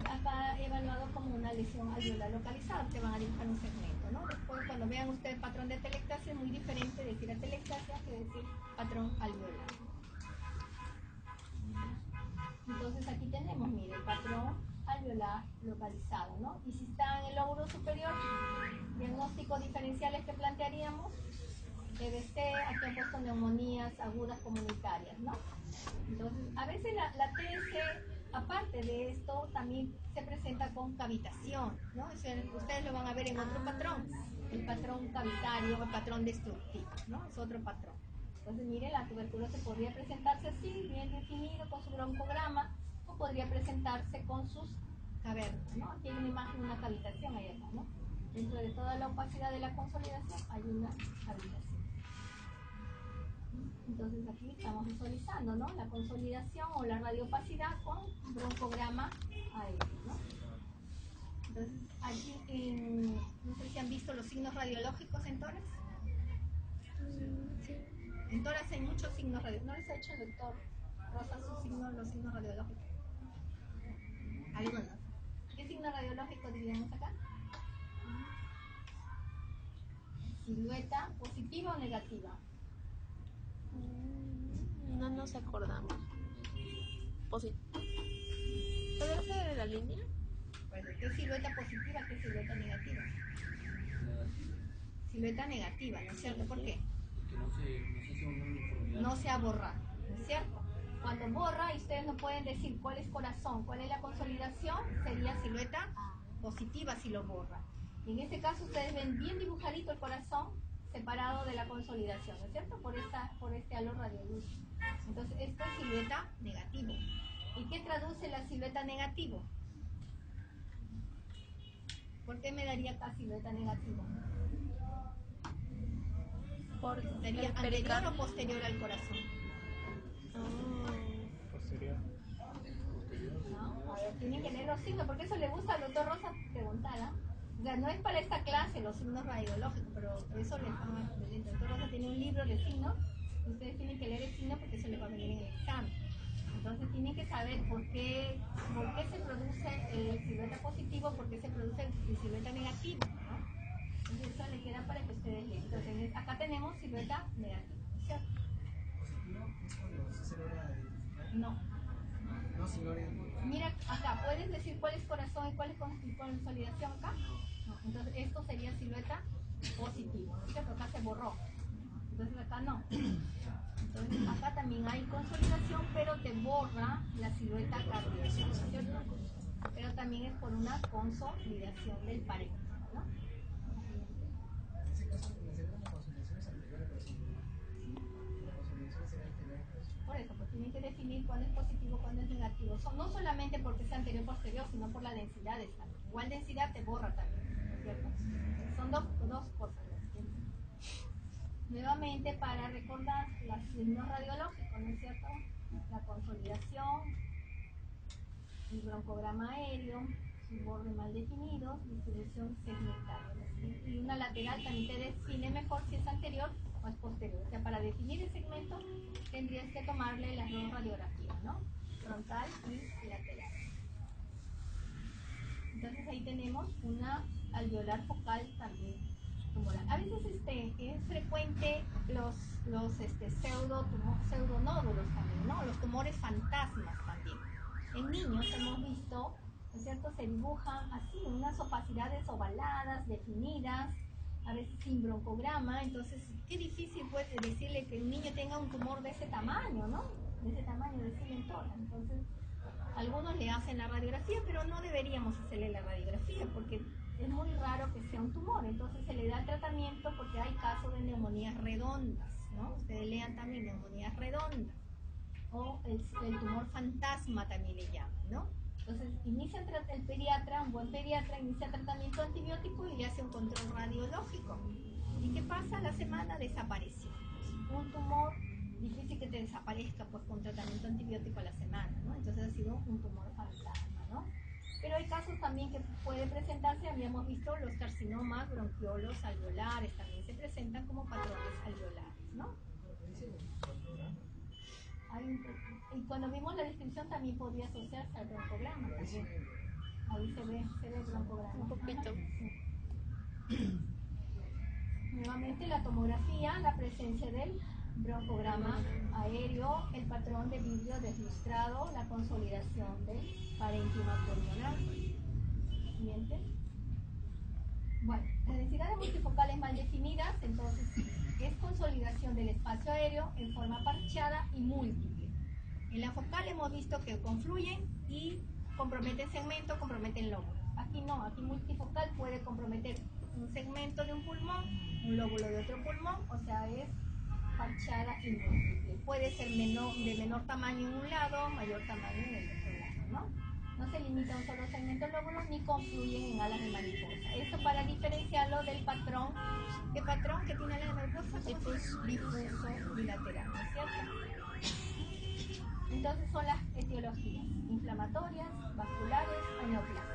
acá evaluado como una lesión alveolar localizada, que van a dibujar un segmento, ¿no? Después, cuando vean ustedes patrón de atelectasia, es muy diferente decir atelectasia que decir patrón alveolar. Entonces aquí tenemos, mire, el patrón alveolar localizado, ¿no? Y si está en el lóbulo superior, diagnósticos diferenciales que plantearíamos, TBC, aquí han puesto neumonías agudas comunitarias, ¿no? Entonces, a veces la TBC, aparte de esto, también se presenta con cavitación, ¿no? O sea, ustedes lo van a ver en otro patrón, el patrón cavitario, el patrón destructivo, ¿no? Es otro patrón. Entonces, mire, la tuberculosis podría presentarse así, bien definido, con su broncograma, o podría presentarse con sus cavernas, ¿no? Aquí hay una imagen de una cavitación ahí acá, ¿no? Dentro de toda la opacidad de la consolidación hay una cavitación. Entonces aquí estamos visualizando, ¿no? La consolidación o la radiopacidad con broncograma aéreo, ¿no? Entonces aquí, no sé si han visto los signos radiológicos en tórax. Sí. En tórax hay muchos signos radiológicos. ¿No les ha hecho el doctor Rosa los signos radiológicos? Algunos. ¿Qué signo radiológico diríamos acá? Silueta, ¿positiva o negativa? No nos acordamos. ¿Puede ser de la línea? Pues, ¿qué silueta positiva, qué silueta negativa? Silueta negativa, ¿no es cierto? ¿Por qué? Porque no se hace una uniformidad. No se ha borrado, ¿no es cierto? Cuando borra y ustedes no pueden decir cuál es corazón, cuál es la consolidación, sería silueta positiva si lo borra. Y en este caso ustedes ven bien dibujadito el corazón separado de la consolidación, ¿no es cierto? Por este halo radioluz. Entonces esto es silueta negativo. ¿Y qué traduce la silueta negativo? ¿Por qué me daría acá silueta negativo? ¿Sería anterior o posterior al corazón? Posterior. ¿No? A ver, tienen que leer los signos, porque eso le gusta al doctor Rosa preguntar, ¿ah? O sea, no es para esta clase los signos radiológicos, pero eso les va a... El doctor Rosa tiene un libro de signos, ustedes tienen que leer el signo porque eso les va a venir en el examen. Entonces tienen que saber por qué se produce el silueta positivo, por qué se produce el silueta negativo, ¿no? Entonces eso le queda para que ustedes lean. Entonces acá tenemos silueta negativa, ¿cierto? ¿Positivo es cuando sí se logra identificar? No. No se logra identificar. Mira acá, ¿puedes decir cuál es corazón y cuál es consolidación acá? No. Entonces esto sería silueta positivo, ¿no es cierto? Acá se borró. Entonces acá no. Entonces acá también hay consolidación, pero te borra la silueta cardíaca, ¿no es cierto? Pero también es por una consolidación del parénquima, ¿no? En ese caso, la consolidación es anterior al corazón. La consolidación será anterior al corazón. Por eso, pues tienen que definir cuándo es positivo, cuándo es negativo. No solamente porque sea anterior o posterior, sino por la densidad de esta. Igual densidad te borra también, ¿no es cierto? Son dos cosas. Nuevamente, para recordar los signos radiológicos, ¿no es cierto? La consolidación, el broncograma aéreo, su borde mal definido, distribución segmental. Y una lateral también te define mejor si es anterior o es posterior. O sea, para definir el segmento tendrías que tomarle las dos radiografías, ¿no? Frontal y lateral. Entonces ahí tenemos una alveolar focal también tumoral. A veces es frecuente los pseudonódulos también, ¿no? Los tumores fantasmas también. En niños hemos visto, ¿no es cierto? Se dibujan así, unas opacidades ovaladas, definidas, a veces sin broncograma. Entonces, qué difícil puede decirle que un niño tenga un tumor de ese tamaño, ¿no? De ese tamaño, de ese mentor. Entonces, algunos le hacen la radiografía, pero no deberíamos hacerle la radiografía porque es muy raro que sea un tumor. Entonces se le da el tratamiento porque hay casos de neumonías redondas, ¿no? Ustedes lean también neumonías redondas. O el tumor fantasma también le llaman, ¿no? Entonces inicia el pediatra, un buen pediatra, inicia tratamiento antibiótico y le hace un control radiológico. ¿Y qué pasa? A la semana desapareció. Un tumor difícil que te desaparezca pues con tratamiento antibiótico a la semana, ¿no? Entonces ha sido un tumor fantasma, ¿no? Pero hay casos también que puede presentarse, habíamos visto los carcinomas bronquiolos alveolares, también se presentan como patrones alveolares, ¿no? Y cuando vimos la descripción también podría asociarse al broncograma también. Ahí se ve el broncograma. Un poquito. Sí. Nuevamente la tomografía, la presencia del broncograma aéreo, el patrón de vidrio deslustrado, la consolidación del parénquima pulmonar. Siguiente. Bueno, las densidades multifocales mal definidas, entonces, es consolidación del espacio aéreo en forma parchada y múltiple. En la focal hemos visto que confluyen y comprometen segmento, comprometen lóbulos. Aquí no, aquí multifocal puede comprometer un segmento de un pulmón, un lóbulo de otro pulmón, o sea, es parchada y múltiple. Puede ser de menor tamaño en un lado, mayor tamaño en el otro lado, ¿no? No se limita a un solo segmento lóbulo ni confluyen en alas de mariposa. Esto para diferenciarlo del patrón. ¿Qué patrón que tiene alas de mariposa? Difuso bilateral, ¿no es cierto? Entonces son las etiologías: inflamatorias, vasculares o neoplásicas.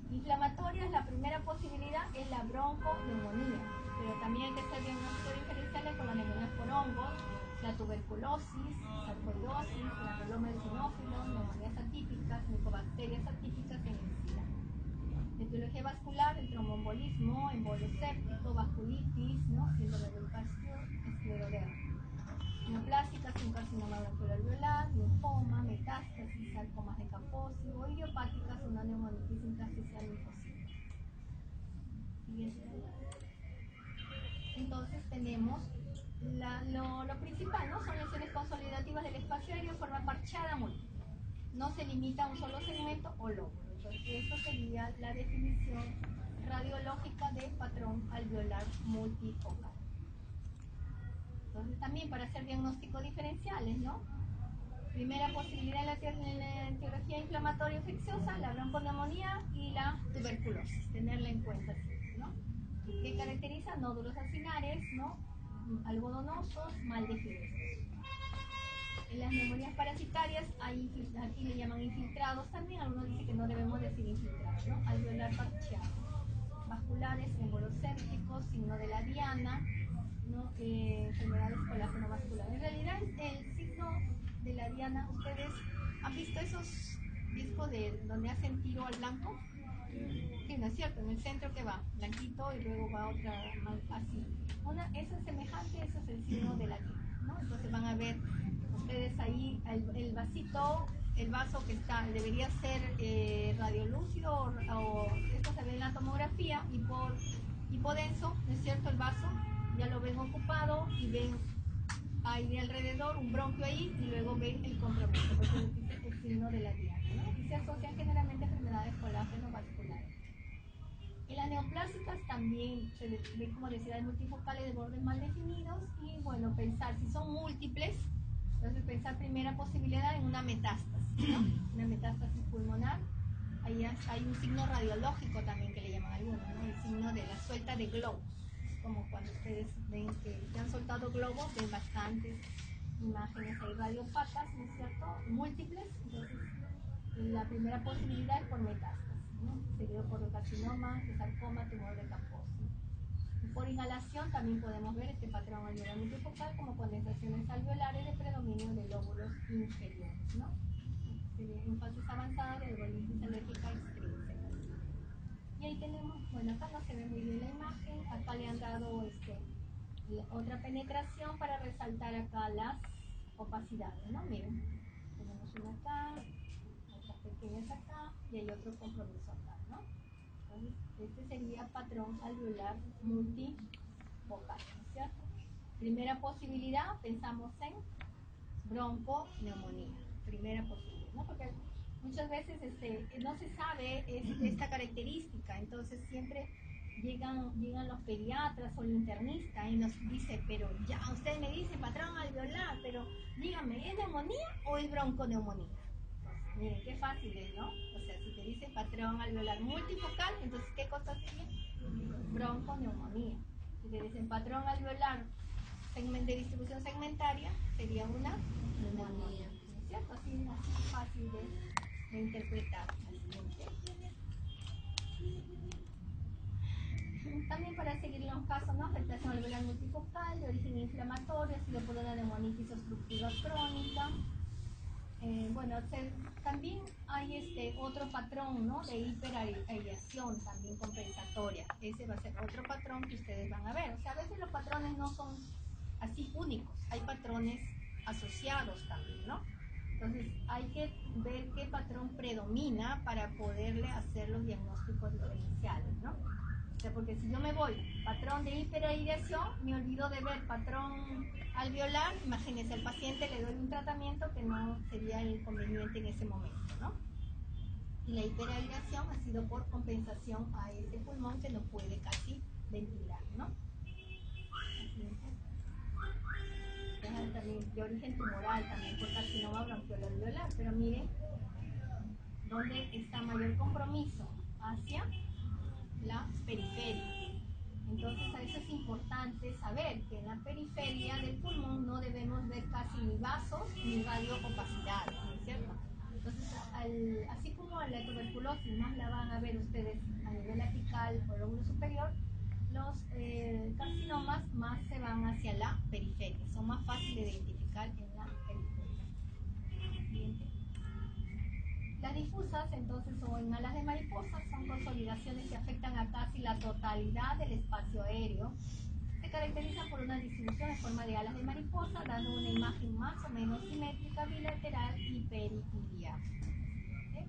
Inflamatorias, la primera posibilidad es la bronconeumonía, pero también hay que hacer diagnósticos diferenciales con las neumonías por hongos, la tuberculosis, sarcoidosis, granulomas eosinófilos, neumonías atípicas, micobacterias atípicas en el SIDA. Etiología vascular, el tromboembolismo, embolio séptico, vasculitis, ¿no? Síndrome del Pasteur, escleroderma. Neoplásicas, un carcinoma bronquial-alveolar, linfoma, metástasis, sarcomas de Kaposi, o idiopáticas, una neumonitis intersticial linfocítica. Siguiente. Entonces tenemos lo principal, ¿no? Son lesiones consolidativas del espacio aéreo en forma parchada múltiple. No se limita a un solo segmento o lóbulo. Entonces, eso sería la definición radiológica de patrón alveolar multifocal. Entonces, también para hacer diagnósticos diferenciales, ¿no? Primera posibilidad en la etiología inflamatoria infecciosa, la bronconeumonía y la tuberculosis. Tenerla en cuenta siempre, ¿no? ¿Qué caracteriza? Nódulos acilares, ¿no? Algodonosos, mal definidos. En las neumonías parasitarias, aquí le llaman infiltrados también, algunos dicen que no debemos decir infiltrados, ¿no? Alveolar parcheado. Vasculares, émbolos sépticos, signo de la diana, ¿no? Enfermedades colágeno-vasculares. En realidad, el signo de la diana, ¿ustedes han visto esos discos de donde hacen tiro al blanco? Sí, ¿no es cierto? En el centro que va blanquito y luego va otra así. Esa es semejante, ese es el signo de la diana, ¿no? Entonces van a ver ustedes ahí el vasito, el vaso que está, debería ser radiolúcido o esto se ve en la tomografía, hipodenso, ¿no es cierto? El vaso, ya lo ven ocupado y ven ahí de alrededor un bronquio ahí y luego ven el compromiso, porque es el signo de la diana, ¿no? Y se asocian generalmente a enfermedades colágeno-vasculares. En las neoplásicas también se ven como densidades multifocales de bordes mal definidos y bueno, pensar si son múltiples. Entonces pensar primera posibilidad en una metástasis, ¿no? Una metástasis pulmonar. Ahí hay un signo radiológico también que le llaman algunos, ¿no? El signo de la suelta de globos. Como cuando ustedes ven que se han soltado globos, ven bastantes imágenes ahí radiopacas, ¿no es cierto? Múltiples. Entonces la primera posibilidad es por metástasis, ¿no? Seguido por carcinoma, sarcoma, tumor de Kaposi. Por inhalación también podemos ver este patrón alveolar multifocal como condensaciones alveolares de predominio de lóbulos inferiores, ¿no? En fases avanzadas de alveolitis alérgica extrínseca. Y ahí tenemos, bueno, acá no se ve muy bien la imagen, acá le han dado otra penetración para resaltar acá las opacidades, ¿no? Miren, tenemos una acá, otras pequeñas acá y hay otro compromiso acá, ¿no? Entonces, este sería patrón alveolar multifocal, ¿no es cierto? Primera posibilidad, pensamos en bronconeumonía. Primera posibilidad, ¿no? Porque muchas veces no se sabe esta característica, entonces siempre llegan los pediatras o el internista y nos dice, pero ya, usted me dice patrón alveolar, pero dígame, ¿es neumonía o es bronconeumonía? Miren, qué fácil es, ¿no? O sea, si te dicen patrón alveolar multifocal, entonces, ¿qué cosa sería? Bronconeumonía. Si te dicen patrón alveolar de distribución segmentaria, sería una neumonía. ¿No es cierto? Así fácil de interpretar. También para seguir los casos, ¿no? Afectación alveolar multifocal de origen inflamatorio, ha sido por una neumonitis obstructiva crónica. También hay otro patrón, ¿no? De hiperaireación también compensatoria. Ese va a ser otro patrón que ustedes van a ver. O sea, a veces los patrones no son así únicos, hay patrones asociados también, ¿no? Entonces hay que ver qué patrón predomina para poderle hacer los diagnósticos diferenciales, ¿no? O sea, porque si yo me voy patrón de hiperaireación, me olvido de ver patrón alveolar, imagínense, al paciente le doy un tratamiento que no sería el conveniente en ese momento, ¿no? Y la hiperaireación ha sido por compensación a ese pulmón que no puede casi ventilar, ¿no? También de origen tumoral, también por carcinoma bronquiolo-alveolar, pero miren dónde está mayor compromiso, hacia la periferia. Entonces a eso es importante saber que en la periferia del pulmón no debemos ver casi ni vasos ni radioopacidades, ¿no es cierto? Entonces, así como la tuberculosis más la van a ver ustedes a nivel apical o lóbulo superior, los carcinomas más se van hacia la periferia, son más fáciles de identificar en la periferia. Siguiente. Las difusas, entonces, o en alas de mariposa, son consolidaciones que afectan a casi la totalidad del espacio aéreo. Se caracterizan por una distribución en forma de alas de mariposa, dando una imagen más o menos simétrica, bilateral y peritibial. ¿Okay?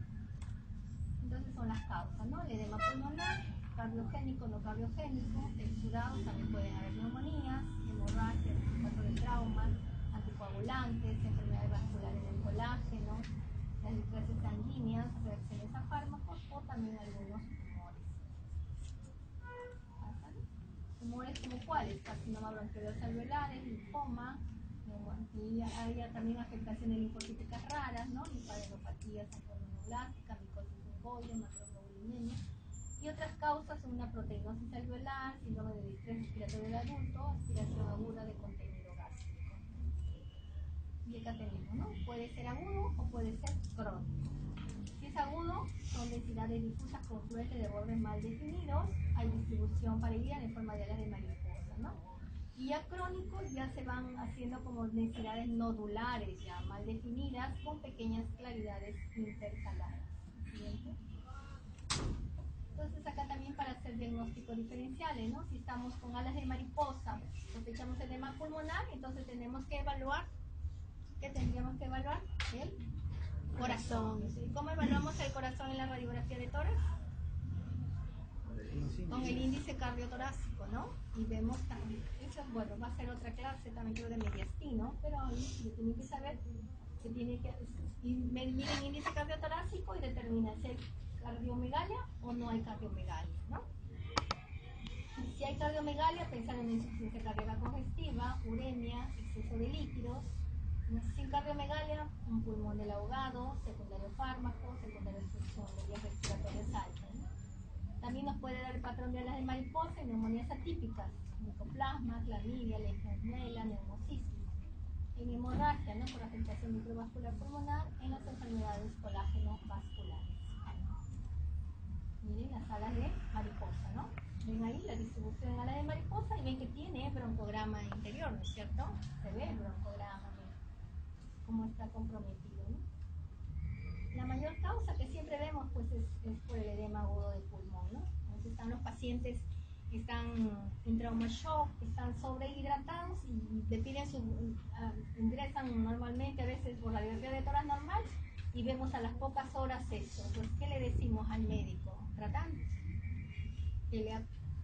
Entonces son las causas, ¿no? El edema pulmonar, cardiogénico, no cardiogénico, texturados, también pueden haber neumonías, hemorragias, casos de traumas, anticoagulantes, enfermedades vasculares del colágeno, las litriasis sanguíneas, reacciones a fármacos o también algunos tumores. Tumores como cuáles, carcinoma bronquioloso alveolares, linfoma, y hay también afectaciones linfocíticas raras, ¿no? Linfadenopatías angioglomerulásticas, micosis linfoide, macroglobulinemia. Y otras causas son una proteinosis alveolar, síndrome de distrés respiratorio del adulto, aspiración aguda de contenido gástrico. Y acá tenemos, ¿no? Puede ser agudo o puede ser crónico. Si es agudo, son densidades difusas con fluentes de bordes mal definidos, hay distribución parietal en forma de alas de mariposa, ¿no? Y ya crónicos ya se van haciendo como densidades nodulares, ya mal definidas, con pequeñas claridades intercaladas. Siguiente. Entonces acá también para hacer diagnósticos diferenciales, ¿no? Si estamos con alas de mariposa, sospechamos edema pulmonar, entonces tenemos que evaluar, ¿qué tendríamos que evaluar? El corazón. ¿Y cómo evaluamos el corazón en la radiografía de tórax? Con el índice cardiotorácico, ¿no? Y vemos también, eso, bueno, va a ser otra clase también creo de mediastino, pero ahí se tiene que saber que tiene que medir el índice cardiotorácico y determinar si hay cardiomegalia o no hay cardiomegalia, ¿no? Si hay cardiomegalia, pensar en insuficiencia cardíaca congestiva, uremia, exceso de líquidos. Sin cardiomegalia, un pulmón del ahogado, secundario fármaco, secundario exposición de vías respiratorias altas, ¿no? También nos puede dar el patrón de alas de mariposa y neumonías atípicas, micoplasma, clamidia, legionela, neumocisis. En hemorragia, ¿no? Por afectación microvascular pulmonar, en las enfermedades colágeno vasculares. Miren las alas de mariposa, ¿no? Ven ahí la distribución en alas de mariposa y ven que tiene broncograma interior, ¿no es cierto? Se ve el broncograma, ¿no? Cómo está comprometido, ¿no? La mayor causa que siempre vemos pues es por el edema agudo de pulmón, ¿no? Entonces están los pacientes que están en trauma shock, que están sobrehidratados y le piden ingresan normalmente a veces por la radiografía de tórax normal y vemos a las pocas horas esto. Pues, ¿qué le decimos al médico tratante? Que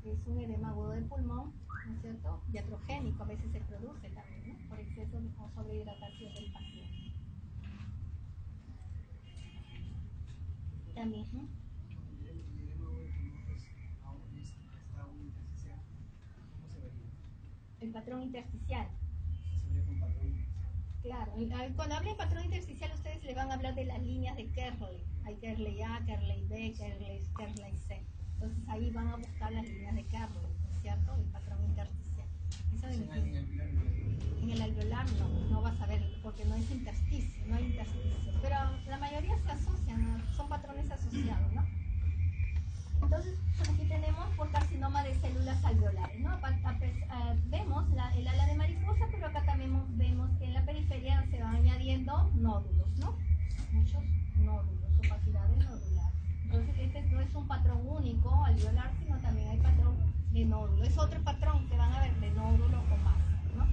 es un edema agudo de pulmón, ¿no es cierto? Iatrogénico, a veces se produce también, ¿no? Por exceso o sobrehidratación del paciente. También, ¿no? El patrón intersticial. Claro, cuando hablan de patrón intersticial ustedes le van a hablar de las líneas de Kerley. Hay Kerley A, Kerley B, Kerley C. Entonces ahí van a buscar las líneas de Kerley, ¿no es cierto? El patrón intersticial. Eso en el alveolar no vas a ver porque no es intersticio, no hay intersticio. Pero la mayoría se asocian, son patrones asociados, ¿no? Entonces aquí tenemos por carcinoma de célula alveolar, sino también hay patrón de nódulo. Es otro patrón que van a ver de nódulo o masa, ¿no?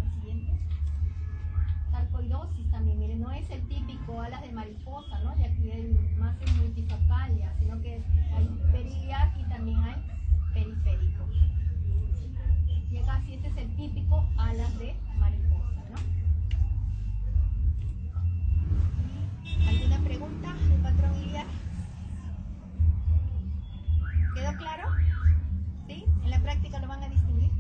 El siguiente. Sarcoidosis también, miren, no es el típico alas de mariposa, ¿no? Y aquí hay más en multifocalia, sino que hay periliar y también hay periférico. Y acá sí, este es el típico alas de mariposa, ¿no? ¿Alguna pregunta del patrón iliar? ¿Quedó claro? ¿Sí? ¿En la práctica lo van a distinguir?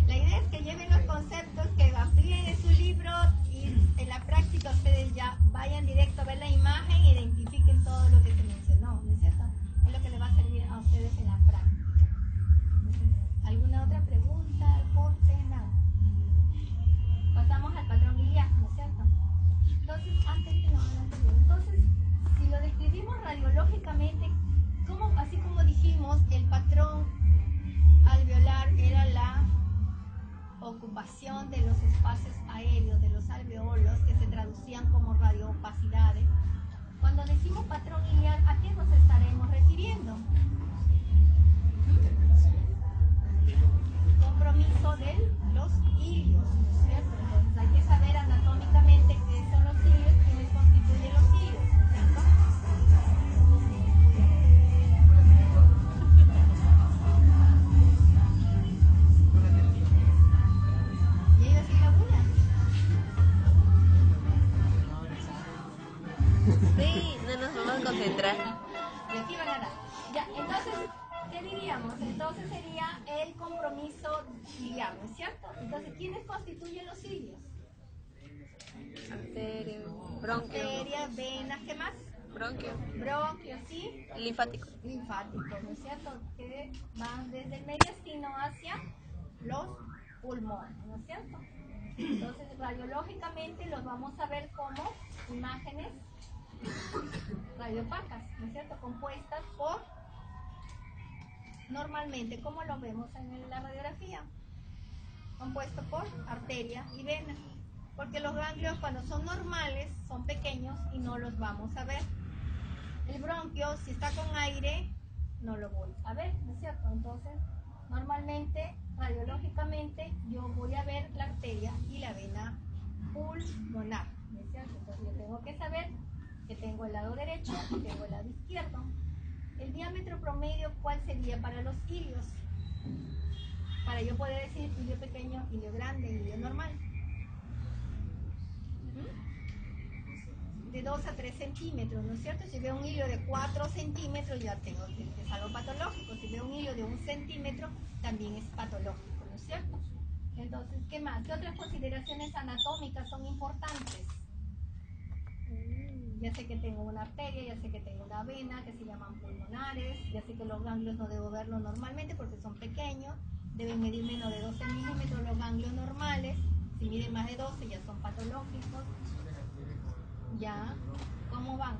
La idea es que lleven los conceptos, que amplíen en su libro y en la práctica ustedes ya vayan directo a ver la imagen e identifiquen todo lo que se mencionó, ¿no es cierto? Es lo que les va a servir a ustedes en la práctica. ¿Alguna otra pregunta, aporte? Nada. Pasamos al patrón iliar, ¿no es cierto? Entonces, entonces, si lo describimos radiológicamente, así como dijimos, el patrón alveolar era la ocupación de los espacios aéreos de los alveolos, que se traducían como radioopacidades. Cuando decimos patrón iliar, ¿a qué nos estaremos refiriendo? Compromiso de los ilios, ¿no es cierto? Entonces hay que saber anatómicamente qué son los ilios, quiénes constituyen los ilios, ¿no es cierto? ¿Y ellos sí laburan? Sí, no nos vamos a concentrar. Y aquí van a dar. Ya, entonces, ¿qué diríamos? Entonces sería el compromiso iliar, ¿no es cierto? Entonces, ¿quiénes constituyen los ilios? Arteria, bronquio, Arterias, venas, ¿qué más? bronquio, Bronquios, ¿sí? linfático. Linfáticos, ¿no es cierto? Que van desde el mediastino hacia los pulmones, ¿no es cierto? Entonces, radiológicamente los vamos a ver como imágenes radiopacas, ¿no es cierto? Compuestas por, normalmente, como lo vemos en la radiografía, compuesto por arteria y vena, porque los ganglios cuando son normales son pequeños y no los vamos a ver. El bronquio, si está con aire, no lo voy a ver, ¿no es cierto? Entonces, normalmente, radiológicamente, yo voy a ver la arteria y la vena pulmonar, ¿no es cierto? Entonces, yo tengo que saber que tengo el lado derecho y tengo el lado izquierdo. El diámetro promedio, ¿cuál sería para los ilios? Para yo poder decir ilio pequeño, ilio grande, ilio normal. De 2 a 3 centímetros, ¿no es cierto? Si veo un hilo de 4 centímetros, ya tengo que es algo patológico. Si veo un hilo de 1 centímetro, también es patológico, ¿no es cierto? Entonces, ¿qué más? ¿Qué otras consideraciones anatómicas son importantes? Ya sé que tengo una arteria, ya sé que tengo una vena, que se llaman pulmonares, ya sé que los ganglios no debo verlos normalmente porque son pequeños, deben medir menos de 12 milímetros los ganglios normales, si miden más de 12 ya son patológicos. Ya, ¿cómo van?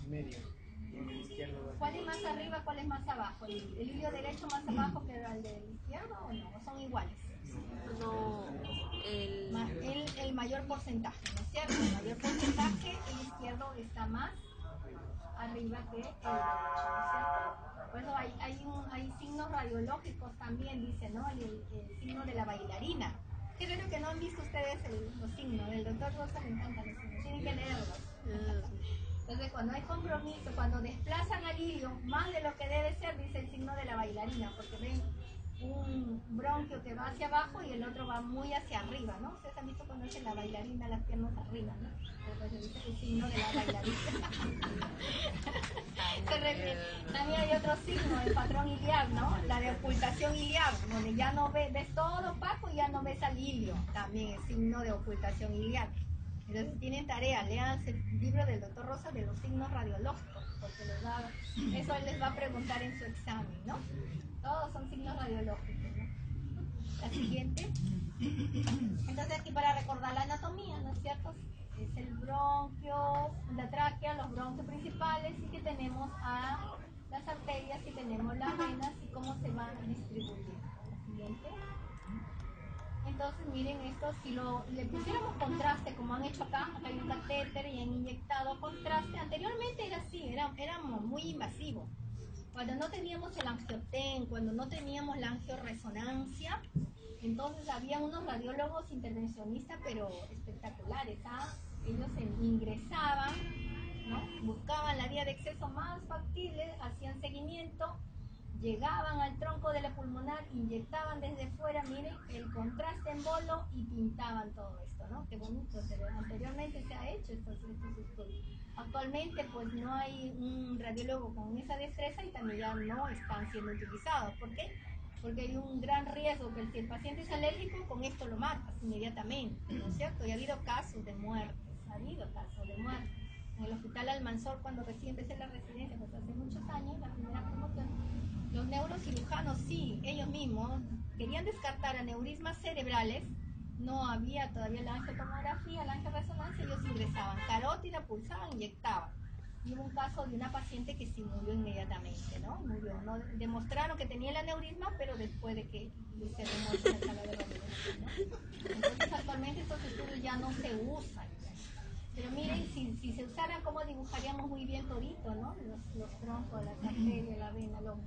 Medio. El izquierdo. ¿Cuál es más arriba, cuál es más abajo? ¿El hilo derecho más abajo que el del izquierdo o no? ¿O son iguales? No, El mayor porcentaje, ¿no es cierto? El mayor porcentaje, el izquierdo está más arriba que el derecho, ¿no es cierto? Por eso hay signos radiológicos también, dice, ¿no? El signo de la bailarina. Qué raro que no han visto ustedes los signos. El doctor Rosa le encantan los signos, tienen que leerlos. Entonces, cuando hay compromiso, cuando desplazan al hilo más de lo que debe ser, dice el signo de la bailarina, porque ven un bronquio que va hacia abajo y el otro va muy hacia arriba, ¿no? Ustedes han visto cuando hace la bailarina las piernas arriba, ¿no? Entonces dice el signo de la bailarina. Se refiere. También hay otro signo, el patrón iliar, ¿no? La de ocultación iliar, donde ya no ves todo opaco y ya no ves al hilio. También es signo de ocultación iliar. Entonces, si tienen tarea, lean el libro del doctor Rosa de los signos radiológicos, porque eso él les va a preguntar en su examen, ¿no? Todos son signos radiológicos, ¿no? La siguiente. Entonces, aquí para recordar la anatomía, ¿no es cierto? Es el bronquio, la tráquea, los bronquios principales, y que tenemos a las arterias y tenemos las venas y cómo se van distribuyendo. La siguiente. Entonces, miren esto, si le pusiéramos contraste, como han hecho acá hay un catéter y han inyectado contraste. Anteriormente era así, era muy invasivo. Cuando no teníamos el angioten, cuando no teníamos la angioresonancia, entonces había unos radiólogos intervencionistas, pero espectaculares, ¿ah? Ellos ingresaban, ¿no? Buscaban la vía de acceso más factible, hacían seguimiento, llegaban al tronco de la pulmonar, inyectaban desde fuera, miren, el contraste en bolo y pintaban todo esto, ¿no? Qué bonito, anteriormente se ha hecho estos estudios. Actualmente pues no hay un radiólogo con esa destreza y también ya no están siendo utilizados. ¿Por qué? Porque hay un gran riesgo que si el paciente es alérgico, con esto lo matas inmediatamente, ¿no es cierto? Y ha habido casos de muertes, En el Hospital Almanzor, cuando recién empecé la residencia, pues hace muchos años, la primera promoción, los neurocirujanos sí, ellos mismos querían descartar aneurismas cerebrales, no había todavía la angiotomografía, la angioresonancia, ellos ingresaban carótida, pulsaban, inyectaban. Y hubo un caso de una paciente que sí murió inmediatamente, ¿no? ¿no? Demostraron que tenía el aneurisma, pero después de que se remueve la sala de radiología, ¿no? Entonces actualmente estos estudios ya no se usan. Pero miren, si se usaran, ¿cómo dibujaríamos muy bien todito, ¿no? Los troncos, las arterias, la vena, ¿no?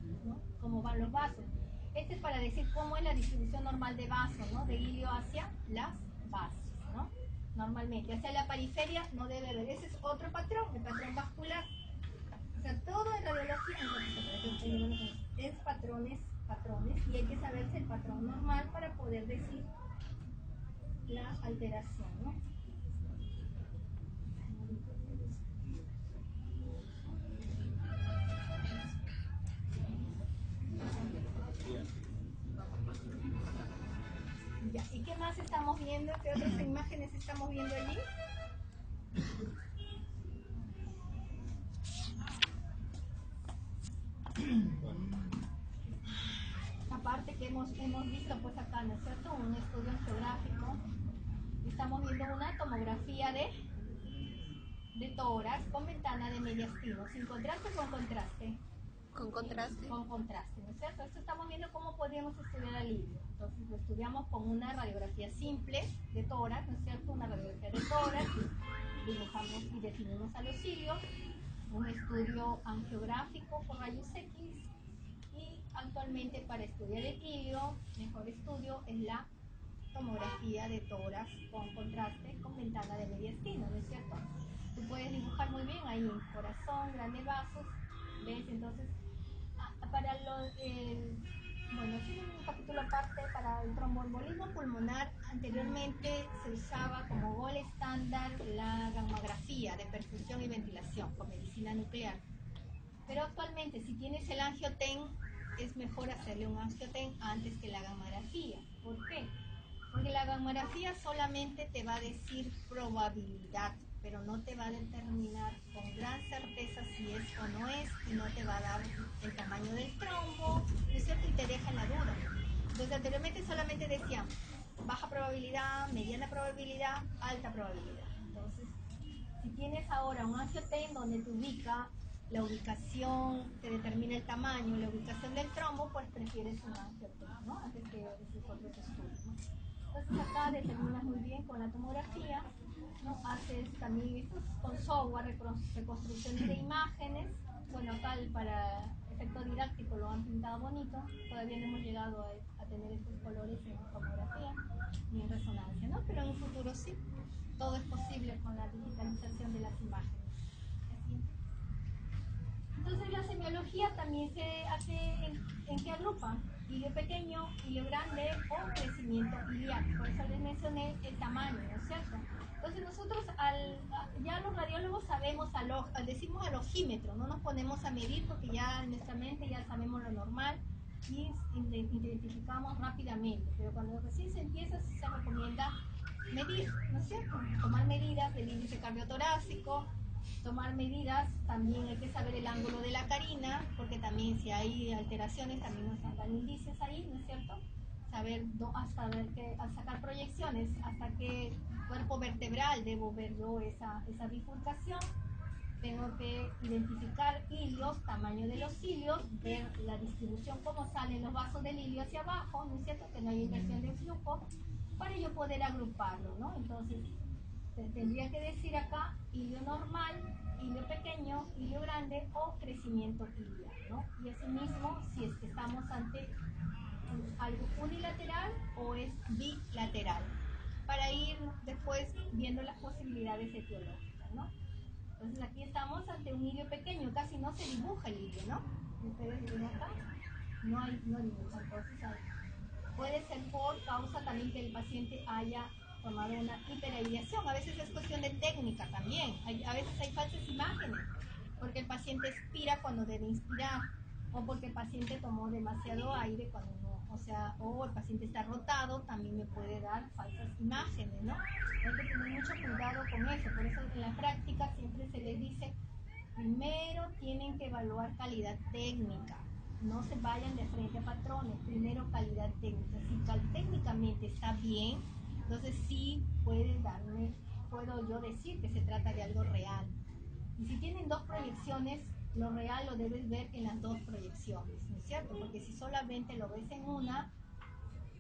Cómo van los vasos. Este es para decir cómo es la distribución normal de vasos, ¿no? De ilio hacia las bases, ¿no? Normalmente, hacia la periferia no debe haber. Ese es otro patrón, el patrón vascular. O sea, todo en radiología es patrones, y hay que saberse el patrón normal para poder decir la alteración, ¿no? Ya, ¿y qué más estamos viendo? ¿Qué otras imágenes estamos viendo allí? Aparte que hemos visto pues acá, ¿no es cierto? Un estudio geográfico. Estamos viendo una tomografía de tórax con ventana de mediastino, sin contraste o con contraste. Con contraste. Con contraste, ¿no es cierto? Esto estamos viendo cómo podríamos estudiar al ilio. Entonces lo estudiamos con una radiografía simple de tórax, ¿no es cierto? Una radiografía de tórax, dibujamos y definimos a los cilios, un estudio angiográfico por rayos X, y actualmente para estudiar el ilio, mejor estudio es la tomografía de tórax con contraste con ventana de mediastino, ¿no es cierto? Tú puedes dibujar muy bien ahí corazón, grandes vasos, ¿ves? Entonces, para bueno, es un capítulo aparte. Para el tromboembolismo pulmonar, anteriormente se usaba como gol estándar la gammagrafía de perfusión y ventilación con medicina nuclear. Pero actualmente, si tienes el angioten, es mejor hacerle un angioten antes que la gammagrafía. ¿Por qué? Porque la gammagrafía solamente te va a decir probabilidad, pero no te va a determinar con gran certeza si es o no es, y no te va a dar el tamaño del trombo, ¿no es cierto? Y te deja en la duda. Entonces anteriormente solamente decían baja probabilidad, mediana probabilidad, alta probabilidad. Entonces, si tienes ahora un angioten donde te ubica la ubicación, te determina el tamaño, la ubicación del trombo, pues prefieres un angioten, ¿no? Antes que esos otros estudios, ¿no? Entonces acá determinas muy bien con la tomografía, ¿no? Haces también estos con software, reconstrucciones de imágenes. Bueno, acá para efecto didáctico lo han pintado bonito, todavía no hemos llegado a tener estos colores en tomografía ni en resonancia, ¿no? Pero en un futuro sí, todo es posible con la digitalización de las imágenes. Así. Entonces la semiología también se hace en qué agrupa: ilio pequeño, ilio grande o crecimiento iliac. Por eso les mencioné el tamaño, ¿no es cierto? Entonces nosotros ya los radiólogos sabemos, decimos al ojímetro, no nos ponemos a medir porque ya en nuestra mente ya sabemos lo normal y identificamos rápidamente. Pero cuando recién se empieza, se recomienda medir, ¿no es cierto? Tomar medidas del índice cardiotorácico, tomar medidas, también hay que saber el ángulo de la carina, porque también si hay alteraciones también nos dan indicios ahí, ¿no es cierto? Saber al sacar proyecciones, hasta qué cuerpo vertebral debo ver yo esa bifurcación. Tengo que identificar ilios, tamaño de los ilios, ver la distribución, cómo salen los vasos del ilio hacia abajo, ¿no es cierto? Que no hay inversión de flujo. para yo poder agruparlo, ¿no? Entonces, tendría que decir acá hilio normal, hilio pequeño, hilio grande o crecimiento iliar, ¿no? Y asimismo, si es que estamos ante algo unilateral o es bilateral, para ir después viendo las posibilidades etiológicas, ¿no? Entonces aquí estamos ante un hilio pequeño, casi no se dibuja el hilio, ¿no? Ustedes ven acá, no dibuja, entonces puede ser por causa también que el paciente haya tomado una hiperaireación, a veces es cuestión de técnica también, a veces hay falsas imágenes, porque el paciente expira cuando debe inspirar, o porque el paciente tomó demasiado aire cuando no, o sea, o el paciente está rotado, también me puede dar falsas imágenes, ¿no? Hay que tener mucho cuidado con eso, por eso en la práctica siempre se les dice, primero tienen que evaluar calidad técnica, no se vayan de frente a patrones, primero calidad técnica, si técnicamente está bien, entonces sí puedo yo decir que se trata de algo real. Y si tienen dos proyecciones, lo real lo debes ver en las dos proyecciones, ¿no es cierto? Porque si solamente lo ves en una,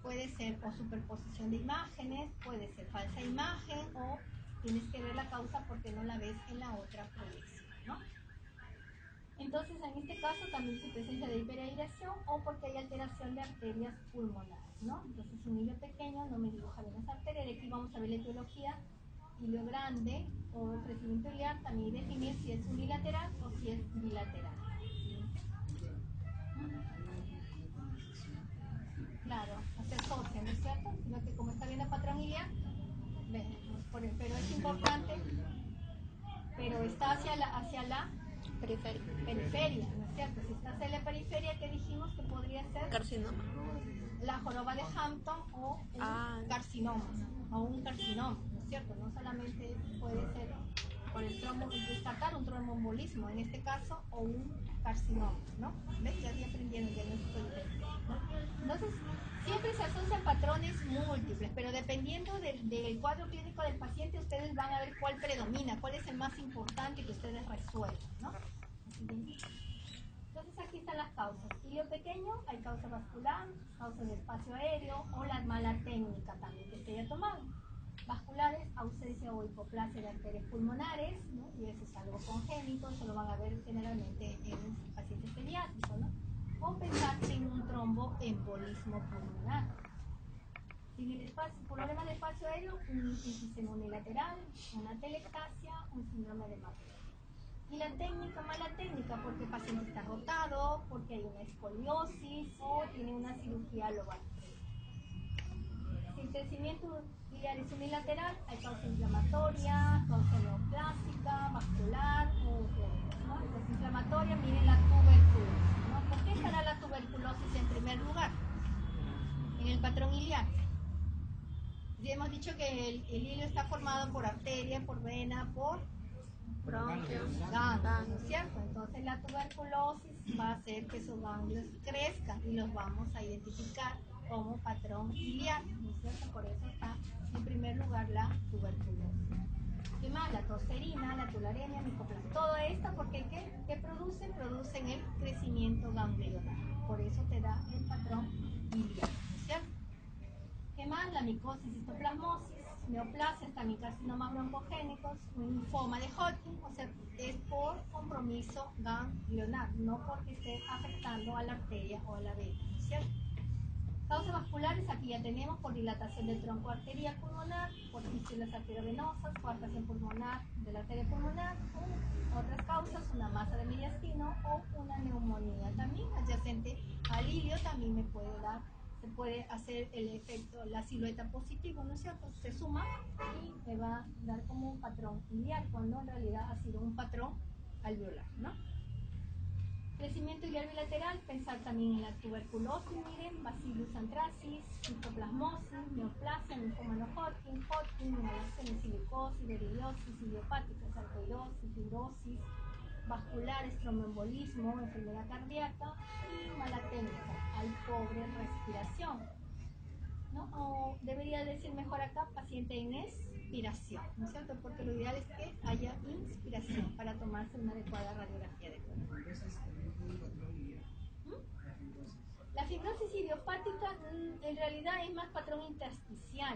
puede ser o superposición de imágenes, puede ser falsa imagen o tienes que ver la causa porque no la ves en la otra proyección, ¿no? Entonces, en este caso también se presenta de hiperaireación o porque hay alteración de arterias pulmonares, ¿no? Entonces, un hilio pequeño no me dibuja bien las arterias. De aquí vamos a ver la etiología. Hilio grande o crecimiento iliar, también definir si es unilateral o si es bilateral. Claro, se asocia, ¿no es cierto? Sino que como está viendo el patrón iliar, pero es importante, pero está hacia la periferia, ¿no es cierto? Si está hacia la periferia, ¿qué dijimos que podría ser? Carcinoma. La joroba de Hampton o un carcinoma, ¿no es cierto? No solamente puede ser por el destacar un tromboembolismo en este caso o un carcinoma, ¿no? ¿Ves? Ya estoy aprendiendo el diagnóstico diferencial, ¿no? Entonces, siempre se asocian patrones múltiples, pero dependiendo del cuadro clínico del paciente, ustedes van a ver cuál predomina, cuál es el más importante que ustedes resuelvan, ¿no? Entonces aquí están las causas. Hilio pequeño, hay causa vascular, causa de espacio aéreo o la mala técnica también que se haya tomado. Vasculares, ausencia o hipoplasia de arterias pulmonares, ¿no? Y eso es algo congénito, eso lo van a ver generalmente en pacientes pediátricos, ¿no? O pensar en un tromboembolismo pulmonar. Sin el problema de espacio aéreo, un enfisema unilateral, una telectasia, un síndrome de Maple. Y la técnica, mala técnica, porque el paciente está rotado, porque hay una escoliosis o tiene una cirugía lobar. Si el crecimiento biliar es unilateral, hay causa inflamatoria, causa neoplásica, vascular o otras, ¿no? Entonces, inflamatoria, miren la tuberculosis, ¿no? ¿Por qué estará la tuberculosis en primer lugar? En el patrón iliar. Ya hemos dicho que el hilio está formado por arteria, por vena, por Bronquios. ganglios, ¿no es cierto? Entonces la tuberculosis va a hacer que esos ganglios crezcan y los vamos a identificar como patrón iliar, ¿no es cierto? Por eso está en primer lugar la tuberculosis. ¿Qué más? La tosferina, la tularemia, micoplasma. Todo esto, porque ¿qué producen? Producen el crecimiento ganglionar. Por eso te da el patrón iliar, ¿no es cierto? ¿Qué más? La micosis, histoplasmosis, neoplasias, también carcinomas broncogénicos, un linfoma de Hodgkin, o sea, es por compromiso ganglionar, no porque esté afectando a la arteria o a la vena, ¿no es cierto? Causas vasculares, aquí ya tenemos por dilatación del tronco arterial pulmonar, por fístulas arteriovenosas, coartación pulmonar de la arteria pulmonar, otras causas, una masa de mediastino o una neumonía también adyacente al hilio, también me puede dar. Se puede hacer el efecto, la silueta positivo, ¿no es cierto? Se suma y me va a dar como un patrón iliar, cuando en realidad ha sido un patrón alveolar, ¿no? Crecimiento iliar bilateral, pensar también en la tuberculosis, miren, Bacillus anthracis, histoplasmosis, neoplasia, linfoma no Hodgkin, inhalación, silicosis, beriliosis, idiopática, sarcoidosis, fibrosis, vasculares, tromboembolismo, enfermedad cardíaca y mala técnica, hay pobre respiración, ¿no? O debería decir mejor acá, paciente en expiración, ¿no es cierto? Porque lo ideal es que haya inspiración para tomarse una adecuada radiografía de cuerpo. La fibrosis idiopática en realidad es más patrón intersticial.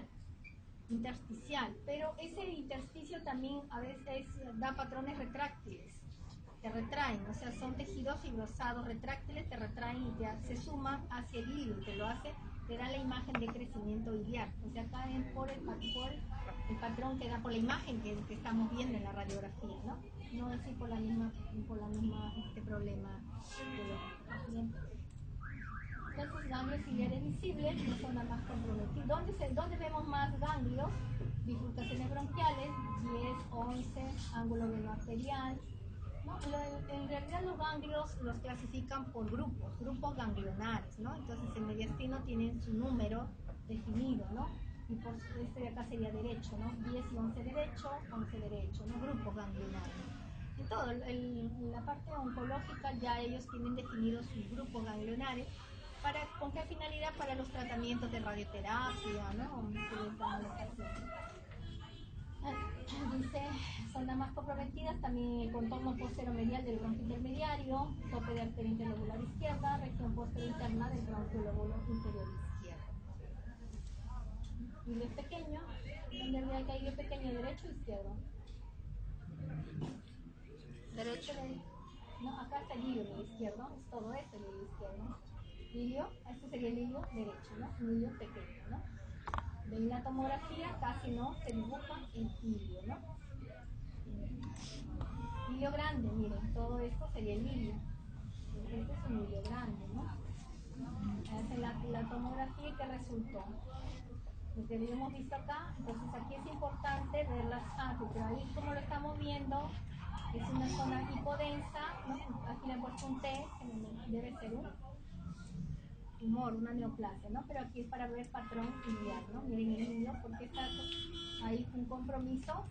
intersticial, pero ese intersticio también a veces da patrones retráctiles, te retraen, o sea, son tejidos fibrosados retráctiles, te retraen y se suman hacia el hilo, te da la imagen de crecimiento iliar, o sea, caen por el patrón que da por la imagen que estamos viendo en la radiografía, ¿no? No así por la misma problema de los pacientes. Entonces, ganglios ciliares visibles, la zona más comprometida. ¿Dónde vemos más ganglios? Bifurcaciones bronquiales, 10, 11, ángulo venoarterial. ¿No? En realidad los ganglios los clasifican por grupos ganglionares, ¿no? Entonces el mediastino tiene su número definido, ¿no? Y por este de acá sería derecho, ¿no? 10 y 11 derecho, 11 derecho, ¿no? Grupos ganglionares. En todo, la parte oncológica ya ellos tienen definidos sus grupos ganglionares. ¿Con qué finalidad? Para los tratamientos de radioterapia, ¿no? Que les dan a los pacientes. Dice, zonas más comprometidas, también el contorno posteromedial del bronquio intermediario, tope de arteria interlobular izquierda, región posterior-interna del bronquiolóbulo inferior izquierdo. Hilo pequeño, ¿dónde habría el hilo pequeño? ¿Derecho o izquierdo? Derecho. No, acá está el hilo izquierdo, es todo esto el hilo izquierdo. Hilo, este sería el hilo derecho, ¿no? Un hilo pequeño, ¿no? En la tomografía casi no se dibuja el hilo, ¿no? Hilo grande, miren, todo esto sería el hilo. Este es un hilo grande, ¿no? Hacen la tomografía y ¿qué resultó? Lo que habíamos visto acá, entonces aquí es importante ver las API, pero ahí como lo estamos viendo, es una zona hipodensa, ¿no? Aquí le he puesto un T, que debe ser un tumor, una neoplasia, ¿no? Pero aquí es para ver patrón iliar, ¿no? Miren el hilo, porque está ahí un compromiso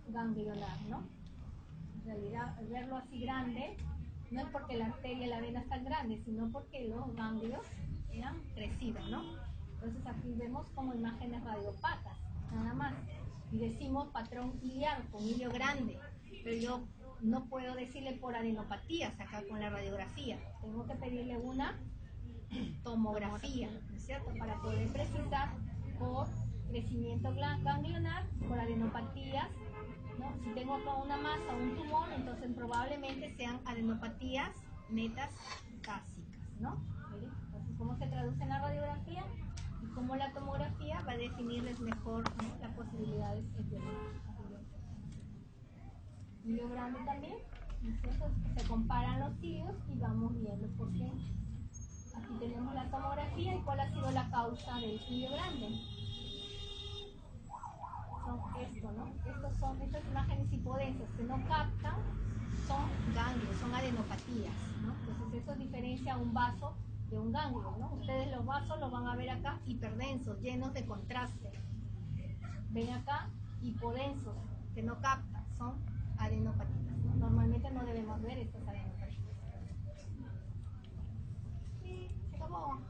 ganglionar, ¿no? En realidad, al verlo así grande, no es porque la arteria y la vena están grandes, sino porque los ganglios han crecido, ¿no? Entonces aquí vemos como imágenes radiopatas, nada más. Y decimos patrón iliar con hilo grande, pero yo no puedo decirle por adenopatías acá con la radiografía. Tengo que pedirle una tomografía, ¿no es cierto? Para poder precisar por crecimiento ganglionar, por adenopatías, ¿no? Si tengo acá una masa o un tumor, entonces probablemente sean adenopatías metastásicas, ¿no? ¿Miren? Entonces, ¿cómo se traduce en la radiografía? Y cómo la tomografía va a definirles mejor, ¿no? Las posibilidades etiológicas. Hilo grande también, ¿no es cierto? Se comparan los hilos y vamos viendo por qué. Aquí tenemos la tomografía y cuál ha sido la causa del hilo grande. Son esto, ¿no? Estas imágenes hipodensas que no captan, son ganglios, son adenopatías, ¿no? Entonces eso diferencia un vaso de un ganglio, ¿no? Ustedes los vasos los van a ver acá hiperdensos, llenos de contraste. Ven acá hipodensos, que no captan, son adenopatías, ¿no? Normalmente no debemos ver estas adenopatías. ¿Cómo?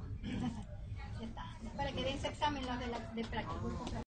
Ya está. Para que den su examen los de práctica.